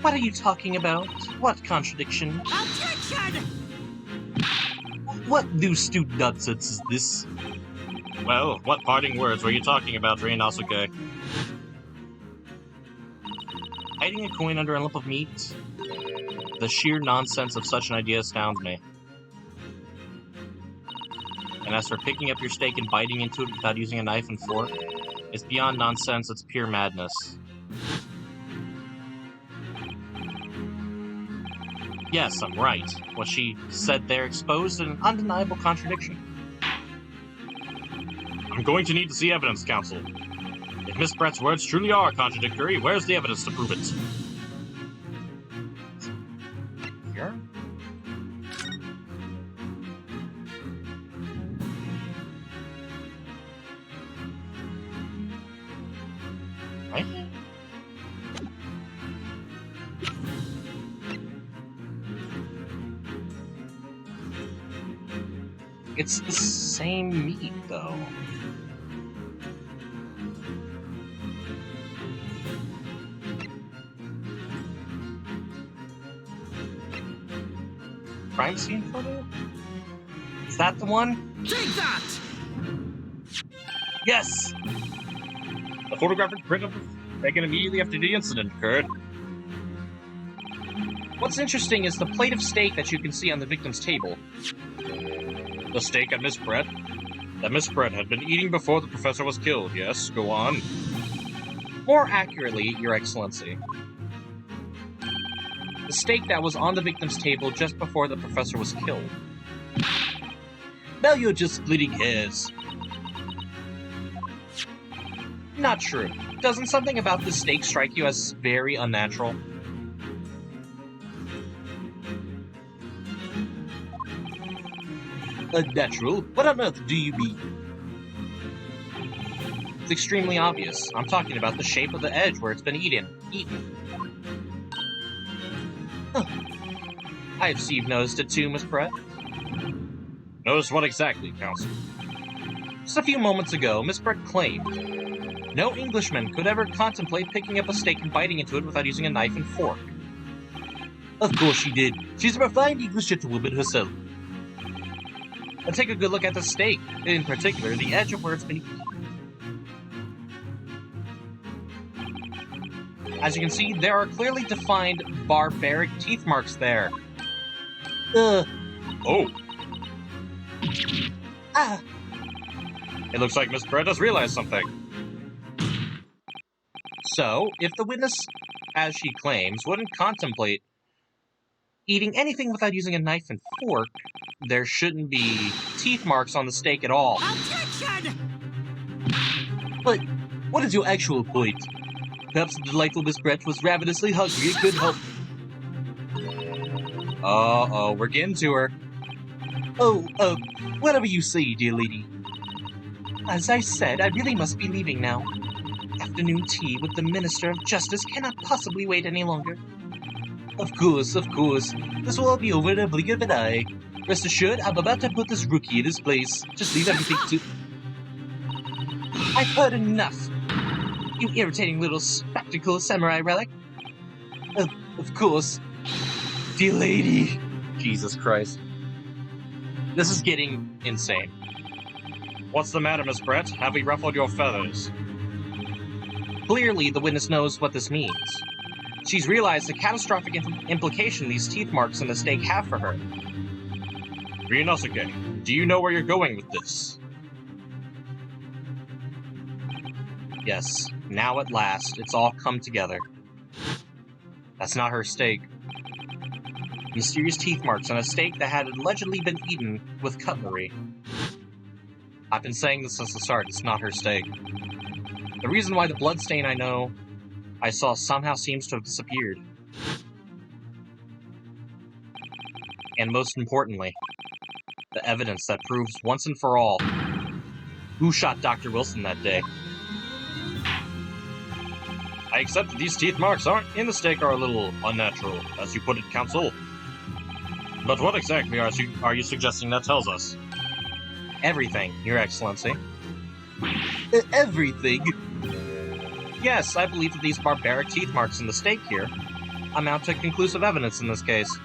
What are you talking about? What contradiction? Objection! What new stupid nonsense is this? Well, what parting words were you talking about, Ryunosuke? Hiding a coin under a lump of meat? The sheer nonsense of such an idea astounds me. And as for picking up your steak and biting into it without using a knife and fork, it's beyond nonsense, it's pure madness. Yes, I'm right. What she said there exposed an undeniable contradiction. I'm going to need to see evidence, counsel. If Miss Brett's words truly are contradictory, where's the evidence to prove it? Here? Right? It's the same meat, though. Crime scene photo? Is that the one? Take that! Yes! The photographic print was taken immediately after the incident occurred. What's interesting is the plate of steak that you can see on the victim's table. The steak at Miss Brett? That Miss Brett had been eating before the professor was killed, yes? Go on. More accurately, Your Excellency, the steak that was on the victim's table just before the professor was killed. Now you're just splitting hairs. Not true. Doesn't something about the steak strike you as very unnatural? Unnatural? What on earth do you mean? It's extremely obvious. I'm talking about the shape of the edge where it's been eaten. Huh. I have you've noticed it too, Miss Brett. Noticed what exactly, Counsel? Just a few moments ago, Miss Brett claimed no Englishman could ever contemplate picking up a steak and biting into it without using a knife and fork. Of course she did. She's a refined English gentlewoman herself. And take a good look at the steak, in particular, the edge of where it's been eaten. As you can see, there are clearly defined barbaric teeth marks there. Oh. Ah. It looks like Miss Brett has realized something. So, if the witness, as she claims, wouldn't contemplate eating anything without using a knife and fork, there shouldn't be teeth marks on the steak at all. Objection! But what is your actual point? Perhaps the delightful Miss Brett was ravenously hungry and couldn't help. Uh-oh, we're getting to her. Whatever you say, dear lady. As I said, I really must be leaving now. Afternoon tea with the Minister of Justice cannot possibly wait any longer. Of course. This will all be over in a blink of an eye. Rest assured, I'm about to put this rookie in his place. Just leave everything to... I've heard enough. You irritating little spectacle samurai relic. Of course. Dear lady. Jesus Christ. This is getting insane. What's the matter, Miss Brett? Have we ruffled your feathers? Clearly, the witness knows what this means. She's realized the catastrophic implication these teeth marks in the steak have for her. Ryunosuke, do you know where you're going with this? Yes, now at last, it's all come together. That's not her steak. Mysterious teeth marks on a steak that had allegedly been eaten with cutlery. I've been saying this since the start, it's not her steak. The reason why the bloodstain I saw somehow seems to have disappeared. And most importantly, the evidence that proves once and for all who shot Dr. Wilson that day. I accept that these teeth marks in the steak are a little unnatural, as you put it, Counsel. But what exactly are you suggesting that tells us? Everything, Your Excellency. Everything? Yes, I believe that these barbaric teeth marks in the steak here amount to conclusive evidence in this case.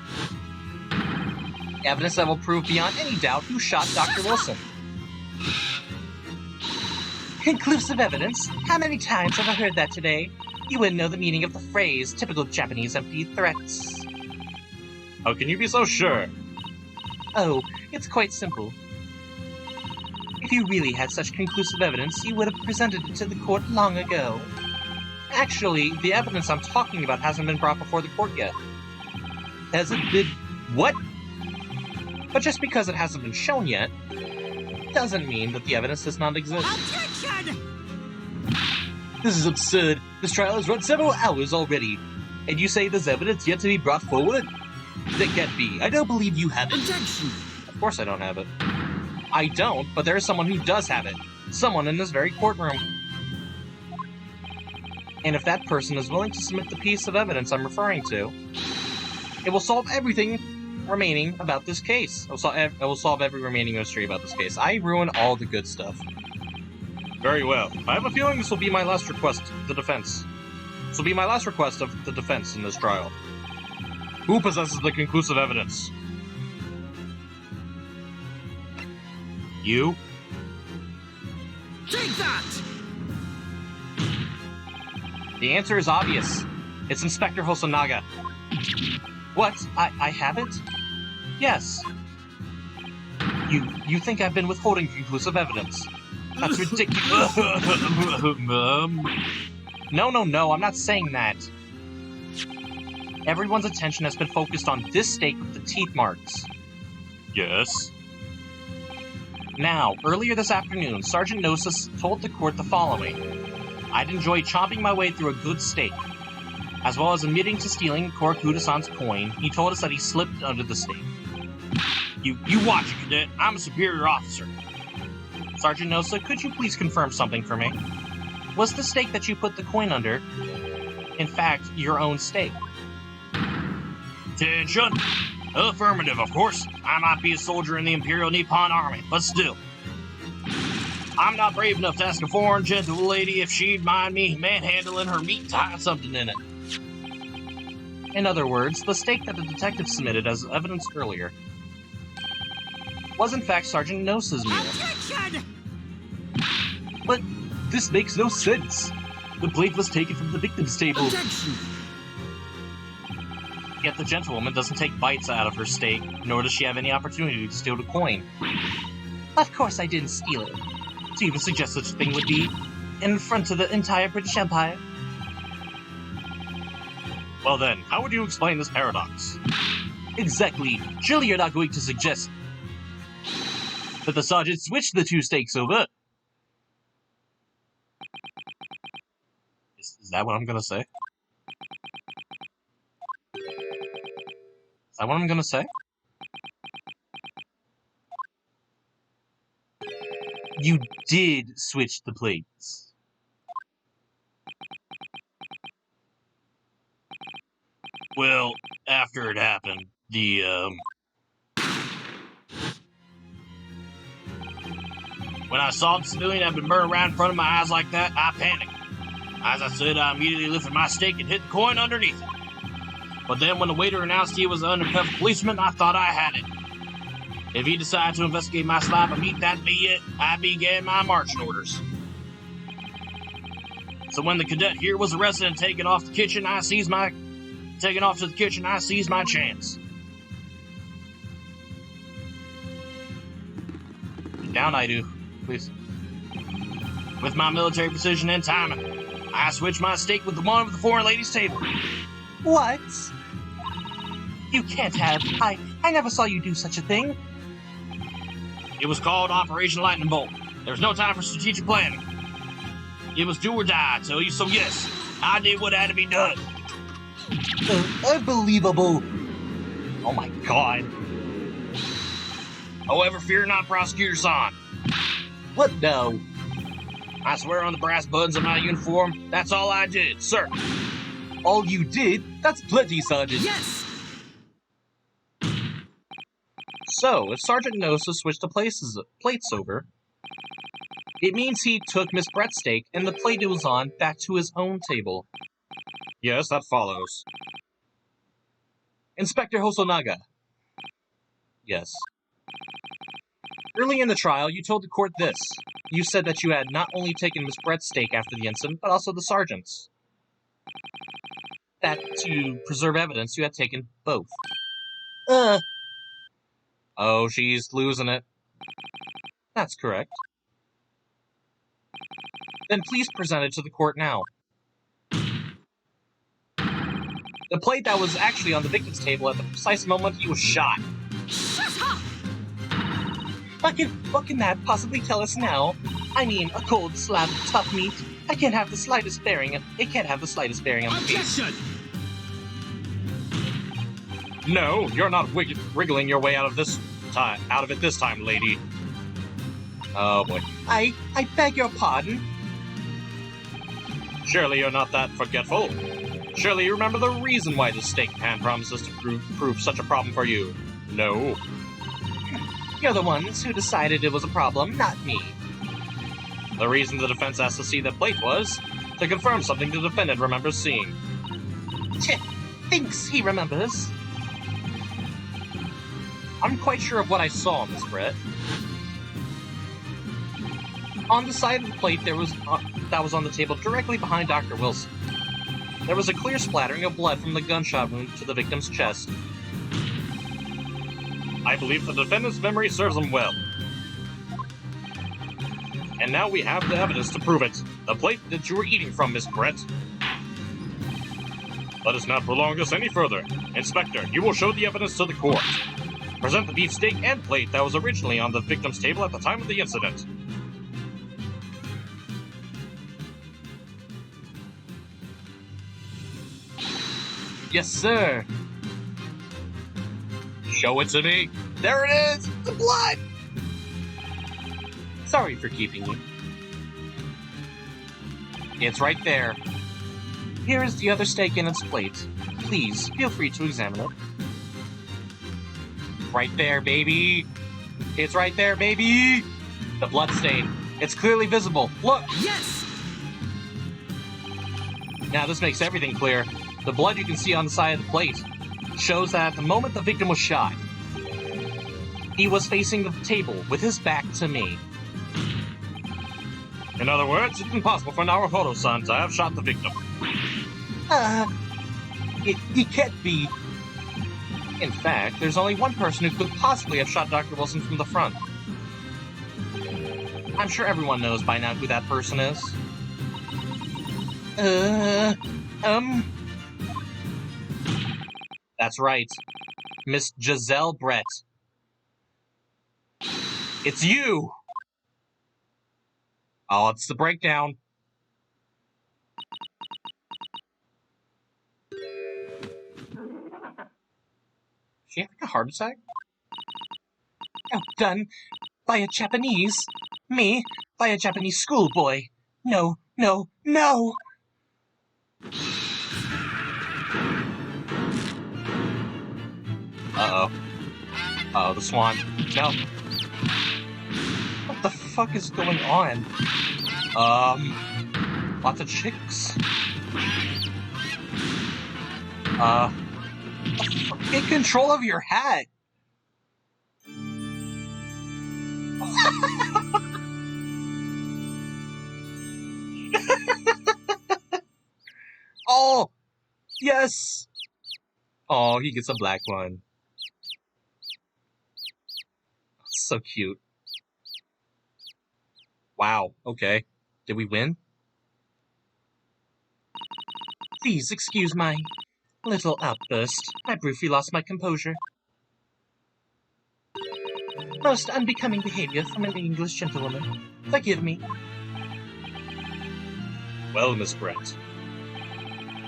Evidence that will prove beyond any doubt who shot Dr. Wilson. Conclusive evidence? How many times have I heard that today? You wouldn't know the meaning of the phrase, typical Japanese empty threats. How can you be so sure? Oh, it's quite simple. If you really had such conclusive evidence, you would have presented it to the court long ago. Actually, the evidence I'm talking about hasn't been brought before the court yet. Hasn't been... what? But just because it hasn't been shown yet, doesn't mean that the evidence does not exist. Objection! This is absurd. This trial has run several hours already. And you say there's evidence yet to be brought forward? That can't be. I don't believe you have it. Objection! Of course I don't have it. I don't, but there is someone who does have it. Someone in this very courtroom. And if that person is willing to submit the piece of evidence I'm referring to, it will solve everything remaining about this case. It will solve every remaining mystery about this case. I ruin all the good stuff. Very well. I have a feeling this will be my last request of the defense. This will be my last request of the defense in this trial. Who possesses the conclusive evidence? You? Take that! The answer is obvious. It's Inspector Hosonaga. What? I have it? Yes. You think I've been withholding conclusive evidence? That's ridiculous. No, I'm not saying that. Everyone's attention has been focused on this steak with the teeth marks. Yes? Now, earlier this afternoon, Sergeant Gnosis told the court the following. I'd enjoy chomping my way through a good steak. As well as admitting to stealing Korakuda-san's coin, he told us that he slipped under the steak. You watch it, Cadet. I'm a superior officer. Sergeant Nosa, could you please confirm something for me? Was the steak that you put the coin under, in fact, your own steak? Attention! Affirmative, of course. I might be a soldier in the Imperial Nippon Army, but still. I'm not brave enough to ask a foreign gentle lady if she'd mind me manhandling her meat and tying something in it. In other words, the steak that the detective submitted as evidence earlier was in fact Sergeant Nosa's meal. Objection! But this makes no sense. The plate was taken from the victim's table. Objection! Yet the gentlewoman doesn't take bites out of her steak, nor does she have any opportunity to steal the coin. Of course I didn't steal it. To even suggest such a thing would be in front of the entire British Empire. Well then, how would you explain this paradox? Exactly. Surely you're not going to suggest that the sergeant switched the two steaks over. Is that what I'm gonna say? Is that what I'm gonna say? You did switch the plates. Well, after it happened, when I saw the civilian had been burned right in front of my eyes like that, I panicked. As I said, I immediately lifted my steak and hit the coin underneath it. But then when the waiter announced he was an undercover policeman, I thought I had it. If he decided to investigate my slab of meat, that'd be it. I began my marching orders. So when the cadet here was arrested and taken off to the kitchen, I seized my chance. Down, I do, please. With my military precision and timing, I switched my steak with the one of the foreign ladies' table. What? You can't have. I never saw you do such a thing. It was called Operation Lightning Bolt. There was no time for strategic planning. It was do or die, I tell you, so yes, I did what had to be done. Unbelievable. Oh my god. However, fear not, Prosecutor-san. What no? I swear on the brass buttons of my uniform, that's all I did, sir. All you did? That's plenty, Sergeant. Yes! So, if Sergeant Nosa switched the plates over, it means he took Miss Brett's steak and the plate it was on back to his own table. Yes, that follows. Inspector Hosonaga. Yes. Early in the trial, you told the court this. You said that you had not only taken Miss Brett's steak after the incident, but also the sergeant's. That, to preserve evidence, you had taken both. Oh, she's losing it. That's correct. Then please present it to the court now. The plate that was actually on the victim's table at the precise moment he was shot. Shut up! What can that possibly tell us now? I mean, a cold slab of tough meat. It can't have the slightest bearing on the case. Objection! No, you're not wriggling your way out of it this time, lady. Oh boy. I beg your pardon? Surely you're not that forgetful. Surely you remember the reason why the steak pan promises to prove such a problem for you. No. You're the ones who decided it was a problem, not me. The reason the defense asked to see the plate was to confirm something the defendant remembers seeing. Thinks he remembers. I'm quite sure of what I saw, Miss Brett. On the side of the plate that was on the table directly behind Dr. Wilson, there was a clear splattering of blood from the gunshot wound to the victim's chest. I believe the defendant's memory serves him well. And now we have the evidence to prove it. The plate that you were eating from, Miss Brett. Let us not prolong this any further. Inspector, you will show the evidence to the court. Present the beefsteak and plate that was originally on the victim's table at the time of the incident. Yes, sir. Show it to me. There it is! The blood! Sorry for keeping you. It's right there. Here is the other steak in its plate. Please, feel free to examine it. Right there, baby. It's right there, baby. The blood stain. It's clearly visible. Look! Yes! Now this makes everything clear. The blood you can see on the side of the plate shows that at the moment the victim was shot, he was facing the table with his back to me. In other words, it's impossible for Naruhodo-san to have shot the victim. It can't be. In fact, there's only one person who could possibly have shot Dr. Wilson from the front. I'm sure everyone knows by now who that person is. That's right. Miss Giselle Brett. It's you! Oh, it's the breakdown. She having a heart attack? Outdone by a Japanese. Me, by a Japanese schoolboy. No, no, no! Uh-oh. Uh-oh, the swan. No. What the fuck is going on? Lots of chicks. Get control of your hat! Oh! Yes! Oh, he gets a black one. So cute. Wow, okay. Did we win? Please excuse my little outburst. I briefly lost my composure. Most unbecoming behavior from an English gentlewoman. Forgive me. Well, Miss Brett,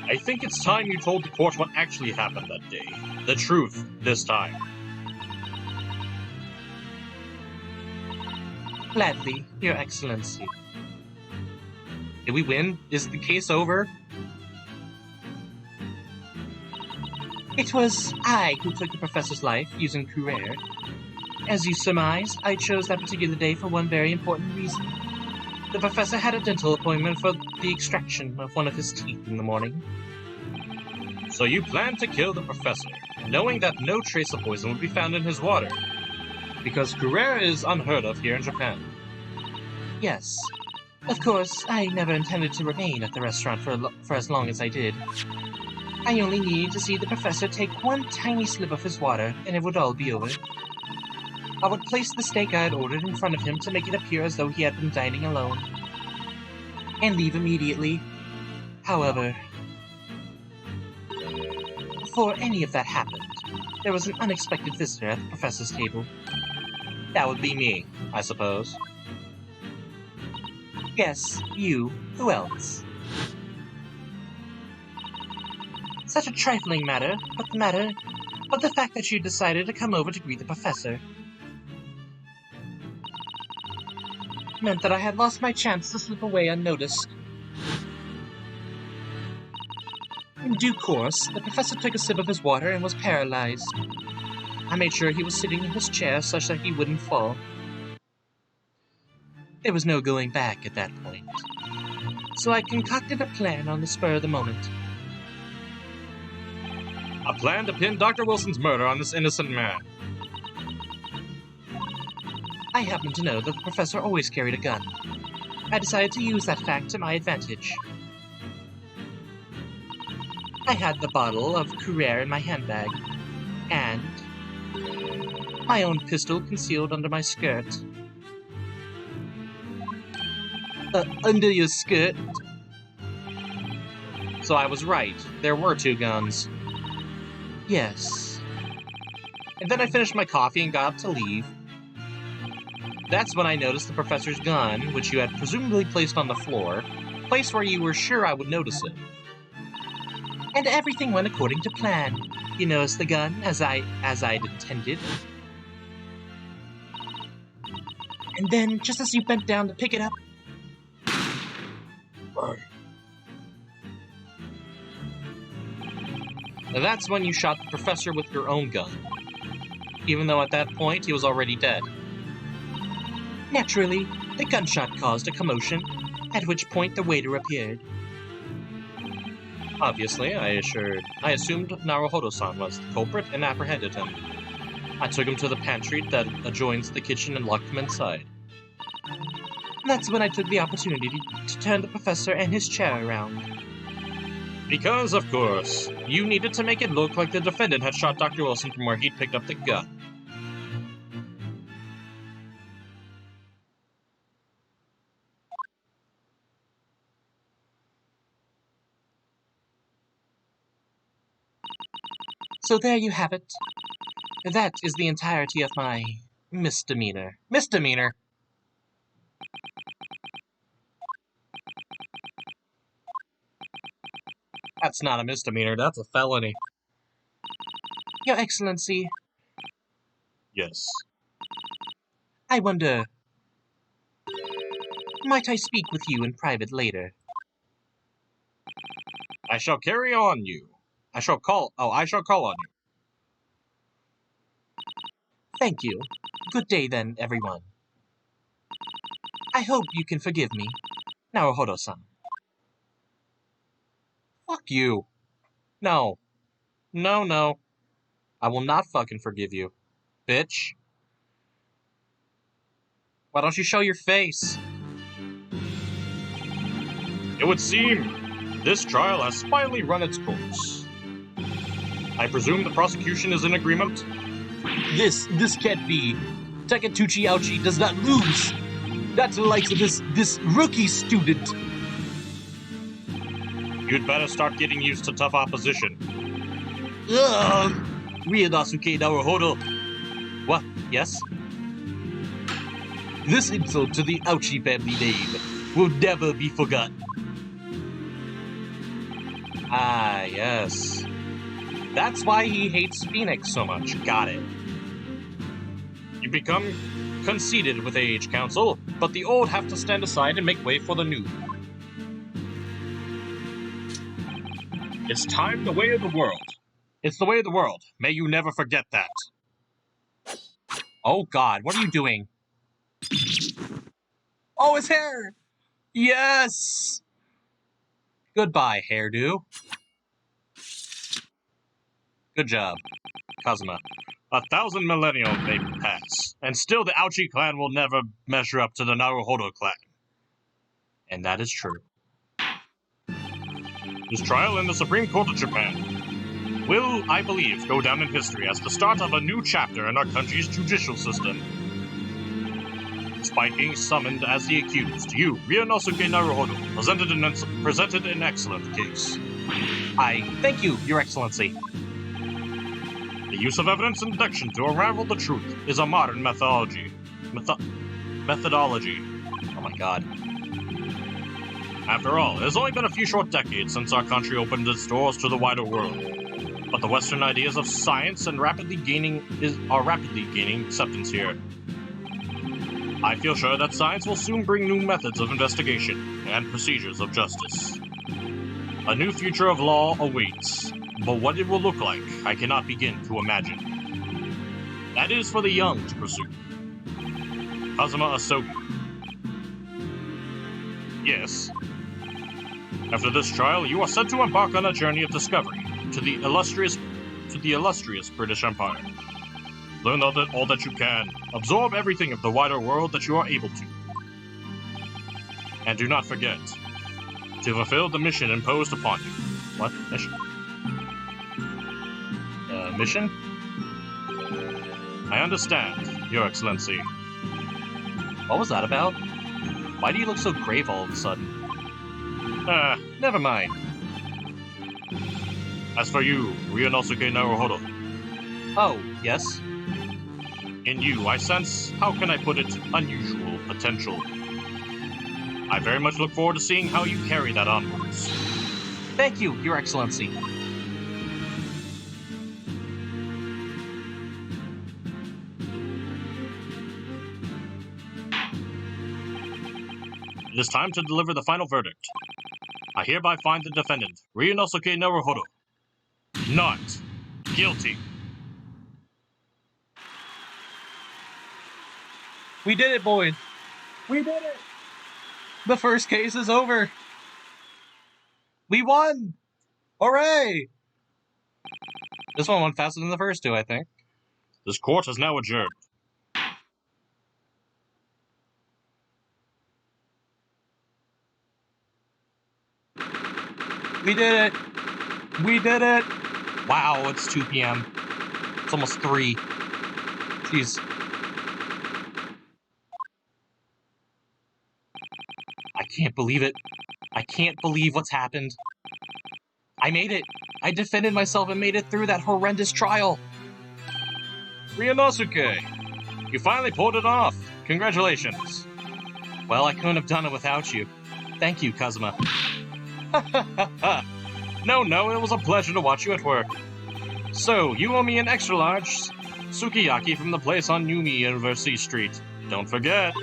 I think it's time you told the court what actually happened that day. The truth, this time. Gladly, Your Excellency. Did we win? Is the case over? It was I who took the professor's life using scarier. As you surmised, I chose that particular day for one very important reason. The professor had a dental appointment for the extraction of one of his teeth in the morning. So you planned to kill the professor, knowing that no trace of poison would be found in his water. Because scarier is unheard of here in Japan. Yes. Of course, I never intended to remain at the restaurant for as long as I did. I only needed to see the professor take one tiny slip of his water, and it would all be over. I would place the steak I had ordered in front of him to make it appear as though he had been dining alone, and leave immediately. However, before any of that happened, there was an unexpected visitor at the professor's table. That would be me, I suppose. Yes, you. Who else? Such a trifling matter, but the fact that you decided to come over to greet the professor meant that I had lost my chance to slip away unnoticed. In due course, the professor took a sip of his water and was paralyzed. I made sure he was sitting in his chair such that he wouldn't fall. There was no going back at that point, so I concocted a plan on the spur of the moment. A plan to pin Dr. Wilson's murder on this innocent man. I happened to know that the professor always carried a gun. I decided to use that fact to my advantage. I had the bottle of scarier in my handbag, and my own pistol concealed under my skirt. under your skirt. So I was right. There were 2 guns. Yes. And then I finished my coffee and got up to leave. That's when I noticed the professor's gun, which you had presumably placed on the floor, placed where you were sure I would notice it. And everything went according to plan. You noticed the gun as I'd intended. And then, just as you bent down to pick it up, that's when you shot the professor with your own gun, even though at that point he was already dead. Naturally, the gunshot caused a commotion, at which point the waiter appeared. Obviously, I assumed Naruhodo-san was the culprit and apprehended him. I took him to the pantry that adjoins the kitchen and locked him inside. That's when I took the opportunity to turn the professor and his chair around. Because, of course, you needed to make it look like the defendant had shot Dr. Wilson from where he'd picked up the gun. So there you have it. That is the entirety of my misdemeanor. Misdemeanor? That's not a misdemeanor, that's a felony. Your Excellency. Yes. I wonder, might I speak with you in private later? I shall carry on you. I shall call on you. Thank you. Good day then, everyone. I hope you can forgive me, Naruhodo-san. Fuck you. No. No, no. I will not fucking forgive you. Bitch. Why don't you show your face? It would seem this trial has finally run its course. I presume the prosecution is in agreement? This can't be. Takatuchi Ouchi does not lose. That's the likes of this rookie student. You'd better start getting used to tough opposition. Ryanosuke Naruhodo. What? Yes? This insult to the Ouchi family name will never be forgotten. Ah, yes. That's why he hates Phoenix so much. Got it. You become conceited with age, Council, but the old have to stand aside and make way for the new. It's time the way of the world. It's the way of the world. May you never forget that. Oh God, what are you doing? Oh, his hair! Yes! Goodbye, hairdo. Good job, Kazuma. 1,000 millennia may pass, and still the Ouchi clan will never measure up to the Naruhodo clan. And that is true. This trial in the Supreme Court of Japan will, I believe, go down in history as the start of a new chapter in our country's judicial system. Despite being summoned as the accused, you, Ryanosuke Naruhodo, presented an excellent case. I thank you, Your Excellency. The use of evidence and deduction to unravel the truth is a modern methodology. Methodology. Oh my God. After all, it has only been a few short decades since our country opened its doors to the wider world. But the Western ideas of science are rapidly gaining acceptance here. I feel sure that science will soon bring new methods of investigation and procedures of justice. A new future of law awaits, but what it will look like, I cannot begin to imagine. That is for the young to pursue. Kazuma Asogi. Yes. After this trial, you are set to embark on a journey of discovery to the illustrious British Empire. Learn all that you can. Absorb everything of the wider world that you are able to. And do not forget to fulfill the mission imposed upon you. What? Mission? Mission? I understand, Your Excellency. What was that about? Why do you look so grave all of a sudden? Never mind. As for you, Ryunosuke Naruhodo. Oh, yes? In you, I sense, how can I put it, unusual potential. I very much look forward to seeing how you carry that onwards. Thank you, Your Excellency. It is time to deliver the final verdict. I hereby find the defendant, Ryunosuke Naruhodo, not guilty. We did it, boys. We did it. The first case is over. We won. Hooray. This one went faster than the first two, I think. This court is now adjourned. We did it. We did it. Wow, it's 2 p.m. It's almost 3. Jeez. I can't believe it. I can't believe what's happened. I made it. I defended myself and made it through that horrendous trial. Ryunosuke, you finally pulled it off. Congratulations. Well, I couldn't have done it without you. Thank you, Kazuma. No, it was a pleasure to watch you at work. So, you owe me an extra large sukiyaki from the place on Yumi University Street. Don't forget.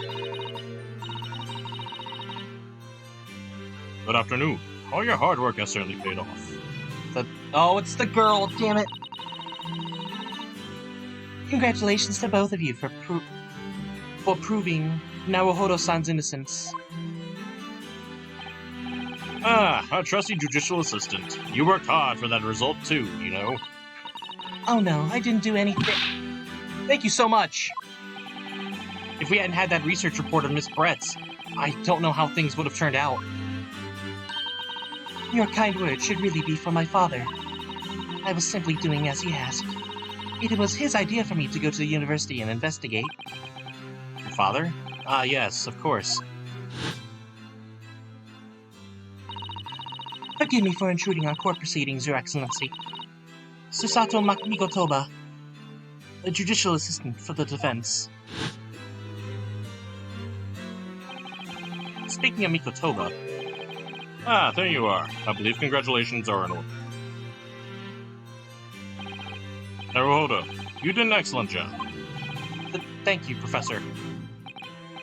Good afternoon. All your hard work has certainly paid off. Oh, it's the girl, damn it. Congratulations to both of you for proving Naruhodo-san's innocence. Our trusty judicial assistant. You worked hard for that result too, you know. Oh no, I didn't do anything. Thank you so much. If we hadn't had that research report of Miss Brett's, I don't know how things would have turned out. Your kind words should really be for my father. I was simply doing as he asked. It was his idea for me to go to the university and investigate. Your father? Yes, of course. Forgive me for intruding on court proceedings, Your Excellency. Susato Mikotoba, a judicial assistant for the defense. Speaking of Mikotoba... there you are. I believe congratulations are in order. Naruhodo, you did an excellent job. Thank you, Professor.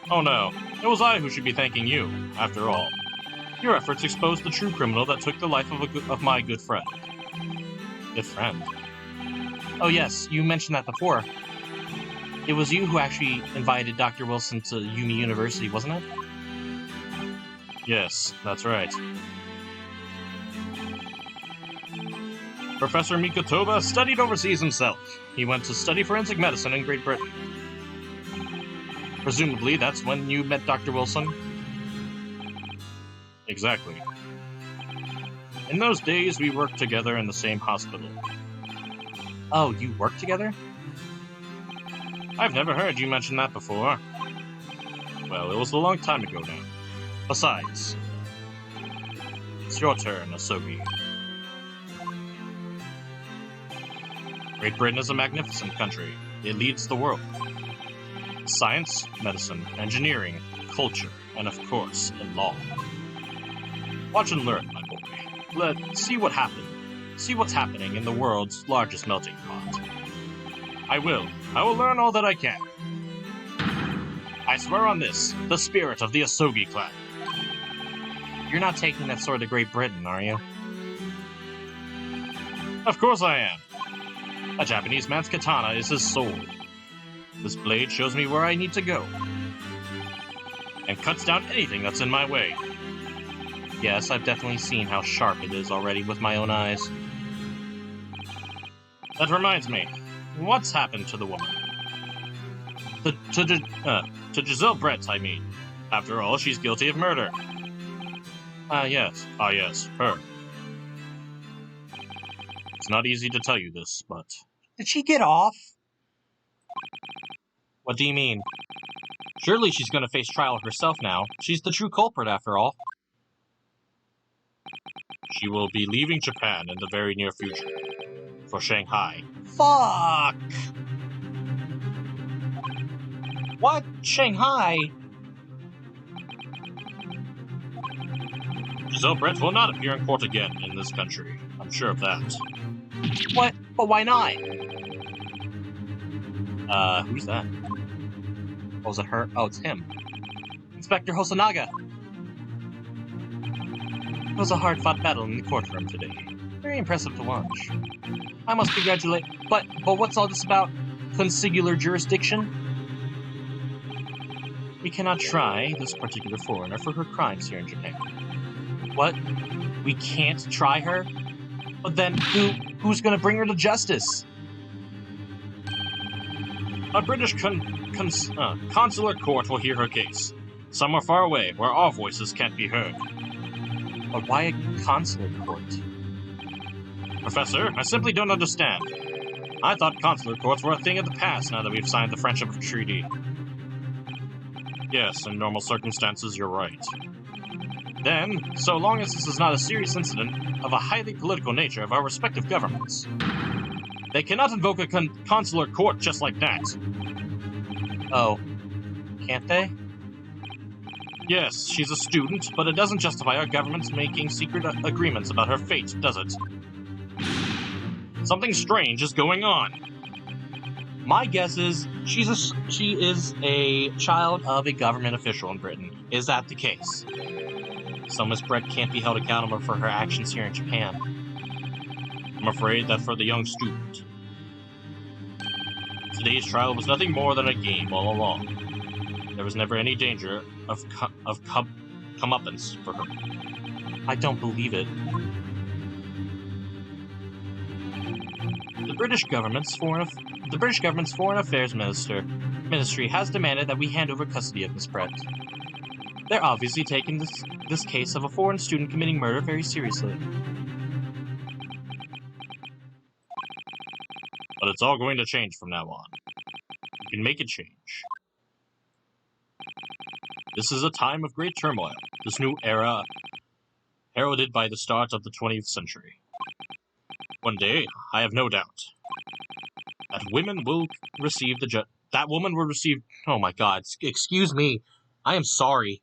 Oh no, it was I who should be thanking you, after all. Your efforts exposed the true criminal that took the life of my good friend. Good friend? Oh yes, you mentioned that before. It was you who actually invited Dr. Wilson to Yumi University, wasn't it? Yes, that's right. Professor Mikotoba studied overseas himself. He went to study forensic medicine in Great Britain. Presumably, that's when you met Dr. Wilson? Exactly. In those days, we worked together in the same hospital. Oh, you worked together? I've never heard you mention that before. Well, it was a long time ago now. Besides, it's your turn, Asogi. Great Britain is a magnificent country. It leads the world. Science, medicine, engineering, culture, and of course, in law. Watch and learn, my boy. Let's see what happened. See what's happening in the world's largest melting pot. I will learn all that I can. I swear on this, the spirit of the Asogi clan. You're not taking that sword to Great Britain, are you? Of course I am. A Japanese man's katana is his soul. This blade shows me where I need to go. And cuts down anything that's in my way. Yes, I've definitely seen how sharp it is already with my own eyes. That reminds me, what's happened to the woman? To Giselle Brett, I mean. After all, she's guilty of murder. Yes, her. It's not easy to tell you this, but... Did she get off? What do you mean? Surely she's going to face trial herself now. She's the true culprit, after all. She will be leaving Japan in the very near future. For Shanghai. Fuck! What? Shanghai? Giselle Brett will not appear in court again in this country. I'm sure of that. What? But why not? Who's that? Oh, is it her? Oh, it's him. Inspector Hosonaga! It was a hard-fought battle in the courtroom today. Very impressive to watch. I must congratulate... But what's all this about? Consular jurisdiction? We cannot try this particular foreigner for her crimes here in Japan. What? We can't try her? But then who's gonna bring her to justice? A British consular court will hear her case. Somewhere far away, where our voices can't be heard. But why a consular court? Professor, I simply don't understand. I thought consular courts were a thing of the past now that we've signed the Friendship Treaty. Yes, in normal circumstances, you're right. Then, so long as this is not a serious incident of a highly political nature of our respective governments, they cannot invoke a consular court just like that. Oh, can't they? Yes, she's a student, but it doesn't justify our governments making secret agreements about her fate, does it? Something strange is going on. My guess is she is a child of a government official in Britain. Is that the case? So Miss Brett can't be held accountable for her actions here in Japan. I'm afraid that for the young student, today's trial was nothing more than a game all along. There was never any danger of comeuppance for her. I don't believe it. The British government's foreign affairs ministry has demanded that we hand over custody of Miss Brett. They're obviously taking this case of a foreign student committing murder very seriously. But it's all going to change from now on. We can make it change. This is a time of great turmoil, this new era heralded by the start of the 20th century. One day, I have no doubt, that women will receive that woman will receive... Oh my god, excuse me. I am sorry.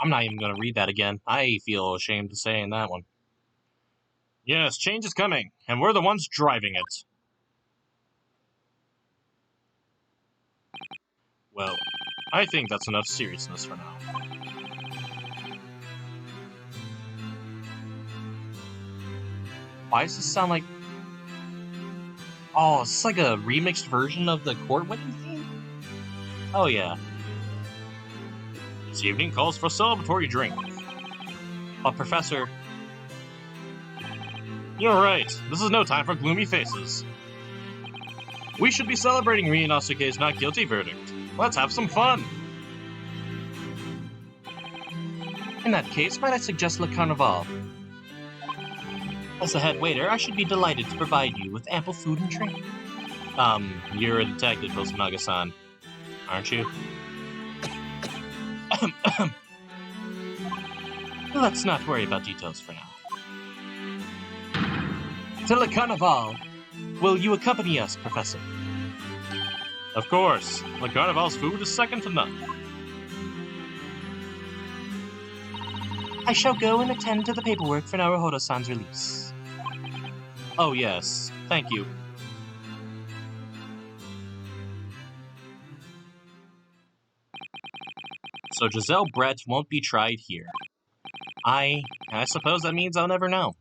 I'm not even going to read that again. I feel ashamed of saying that one. Yes, change is coming, and we're the ones driving it. Well, I think that's enough seriousness for now. Why does this sound like... Oh, is this like a remixed version of the court wedding theme? Oh yeah. This evening calls for a celebratory drink. But Professor... You're right. This is no time for gloomy faces. We should be celebrating Ryunosuke's not guilty verdict. Let's have some fun! In that case, might I suggest Le Carnaval? As the head waiter, I should be delighted to provide you with ample food and drink. You're a detective, Hosonaga-san, aren't you? Let's not worry about details for now. To Le Carnaval, will you accompany us, Professor? Of course. Le Carnaval's food is second to none. I shall go and attend to the paperwork for Naruhodo-san's release. Oh yes, thank you. So Giselle Brett won't be tried here. I suppose that means I'll never know.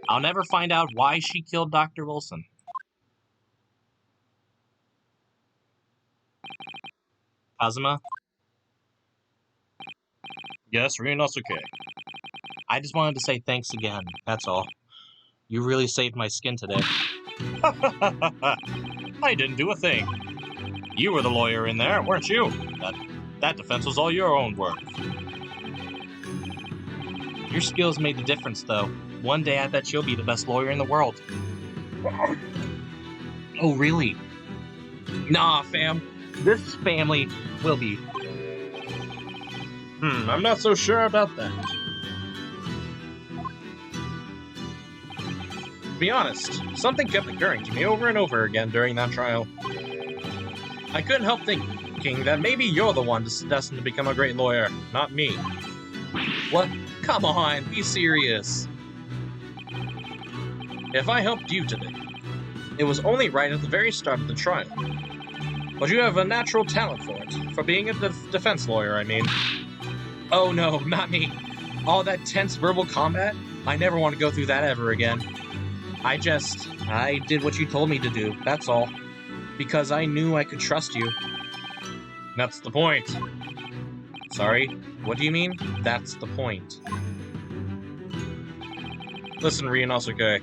I'll never find out why she killed Dr. Wilson. Kazuma? Yes, Ryunosuke. I just wanted to say thanks again, that's all. You really saved my skin today. I didn't do a thing. You were the lawyer in there, weren't you? That defense was all your own work. Your skills made the difference, though. One day I bet you'll be the best lawyer in the world. Oh, really? Nah, fam. This family will be... I'm not so sure about that. To be honest, something kept occurring to me over and over again during that trial. I couldn't help thinking that maybe you're the one destined to become a great lawyer, not me. What? Come on, be serious. If I helped you today, it was only right at the very start of the trial. But you have a natural talent for it, for being a defense lawyer, I mean. Oh no, not me. All that tense verbal combat? I never want to go through that ever again. I did what you told me to do, that's all. Because I knew I could trust you. That's the point. Sorry, what do you mean? That's the point. Listen, Ryunosuke.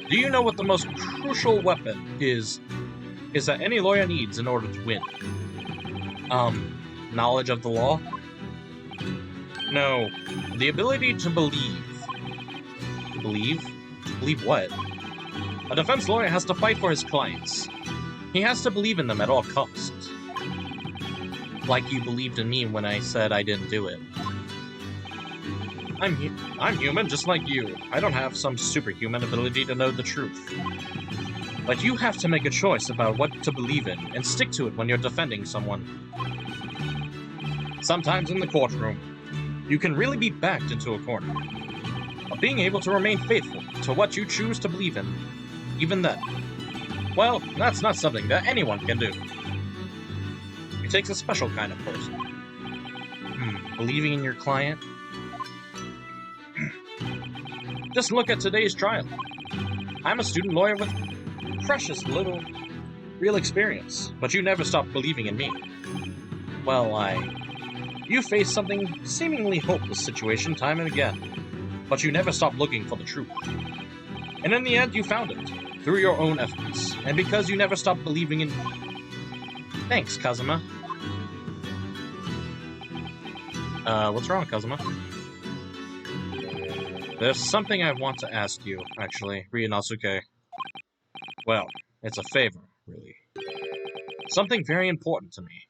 Do you know what the most crucial weapon is that any lawyer needs in order to win? Knowledge of the law? No, the ability to believe. To believe? To believe what? A defense lawyer has to fight for his clients. He has to believe in them at all costs. Like you believed in me when I said I didn't do it. I'm human just like you. I don't have some superhuman ability to know the truth. But you have to make a choice about what to believe in and stick to it when you're defending someone. Sometimes in the courtroom, you can really be backed into a corner. But being able to remain faithful to what you choose to believe in, even then, well, that's not something that anyone can do. It takes a special kind of person. Believing in your client? Just look at today's trial. I'm a student lawyer with precious little real experience, but you never stopped believing in me. Well, you faced something seemingly hopeless situation time and again, but you never stopped looking for the truth. And in the end, you found it, through your own efforts, and because you never stopped believing in me. Thanks, Kazuma. What's wrong, Kazuma? There's something I want to ask you, actually, Ryunosuke. Well, it's a favor, really. Something very important to me.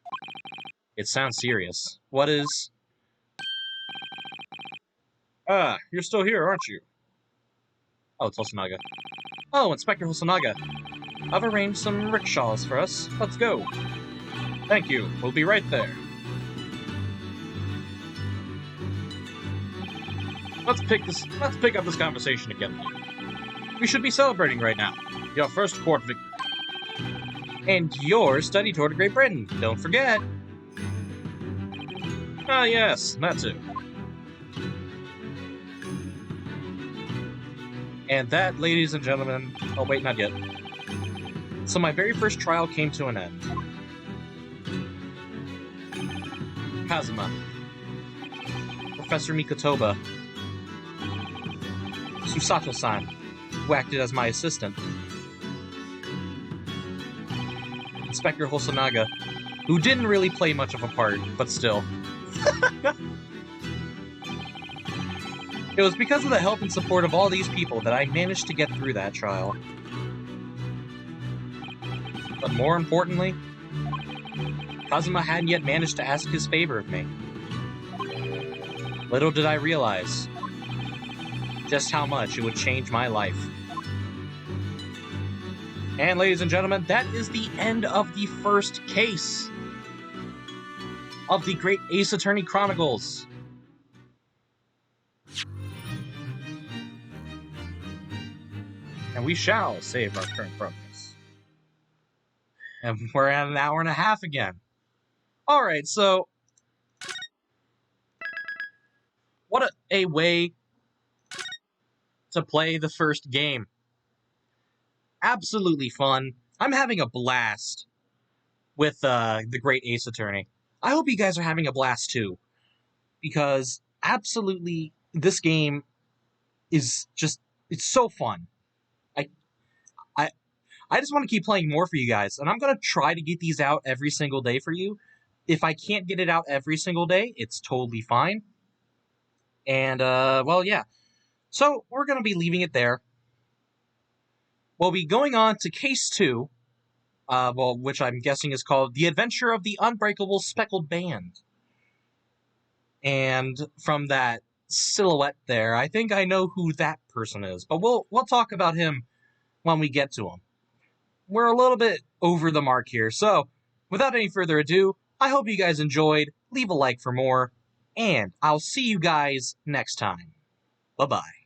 It sounds serious. What is... Ah, you're still here, aren't you? Oh, it's Hosonaga. Oh, Inspector Hosonaga. I've arranged some rickshaws for us. Let's go. Thank you. We'll be right there. Let's pick up this conversation again. We should be celebrating right now. Your first court victory. And your study tour to Great Britain. Don't forget. Ah, yes, that too. And that, ladies and gentlemen... Oh, wait, not yet. So my very first trial came to an end. Kazuma. Professor Mikotoba. Susato-san, who acted as my assistant. Inspector Hosonaga, who didn't really play much of a part, but still. It was because of the help and support of all these people that I managed to get through that trial. But more importantly, Kazuma hadn't yet managed to ask his favor of me. Little did I realize just how much it would change my life. And ladies and gentlemen, that is the end of the first case of the Great Ace Attorney Chronicles. And we shall save our current progress. And we're at an hour and a half again. Alright, so... what a way to play the first game. Absolutely fun. I'm having a blast with the Great Ace Attorney. I hope you guys are having a blast too. Because absolutely, this game is just, it's so fun. I just want to keep playing more for you guys. And I'm going to try to get these out every single day for you. If I can't get it out every single day, it's totally fine. And, well, yeah. So, we're going to be leaving it there. We'll be going on to Case 2 which I'm guessing is called The Adventure of the Unbreakable Speckled Band. And from that silhouette there, I think I know who that person is, but we'll talk about him when we get to him. We're a little bit over the mark here, so without any further ado, I hope you guys enjoyed. Leave a like for more, and I'll see you guys next time. Bye-bye.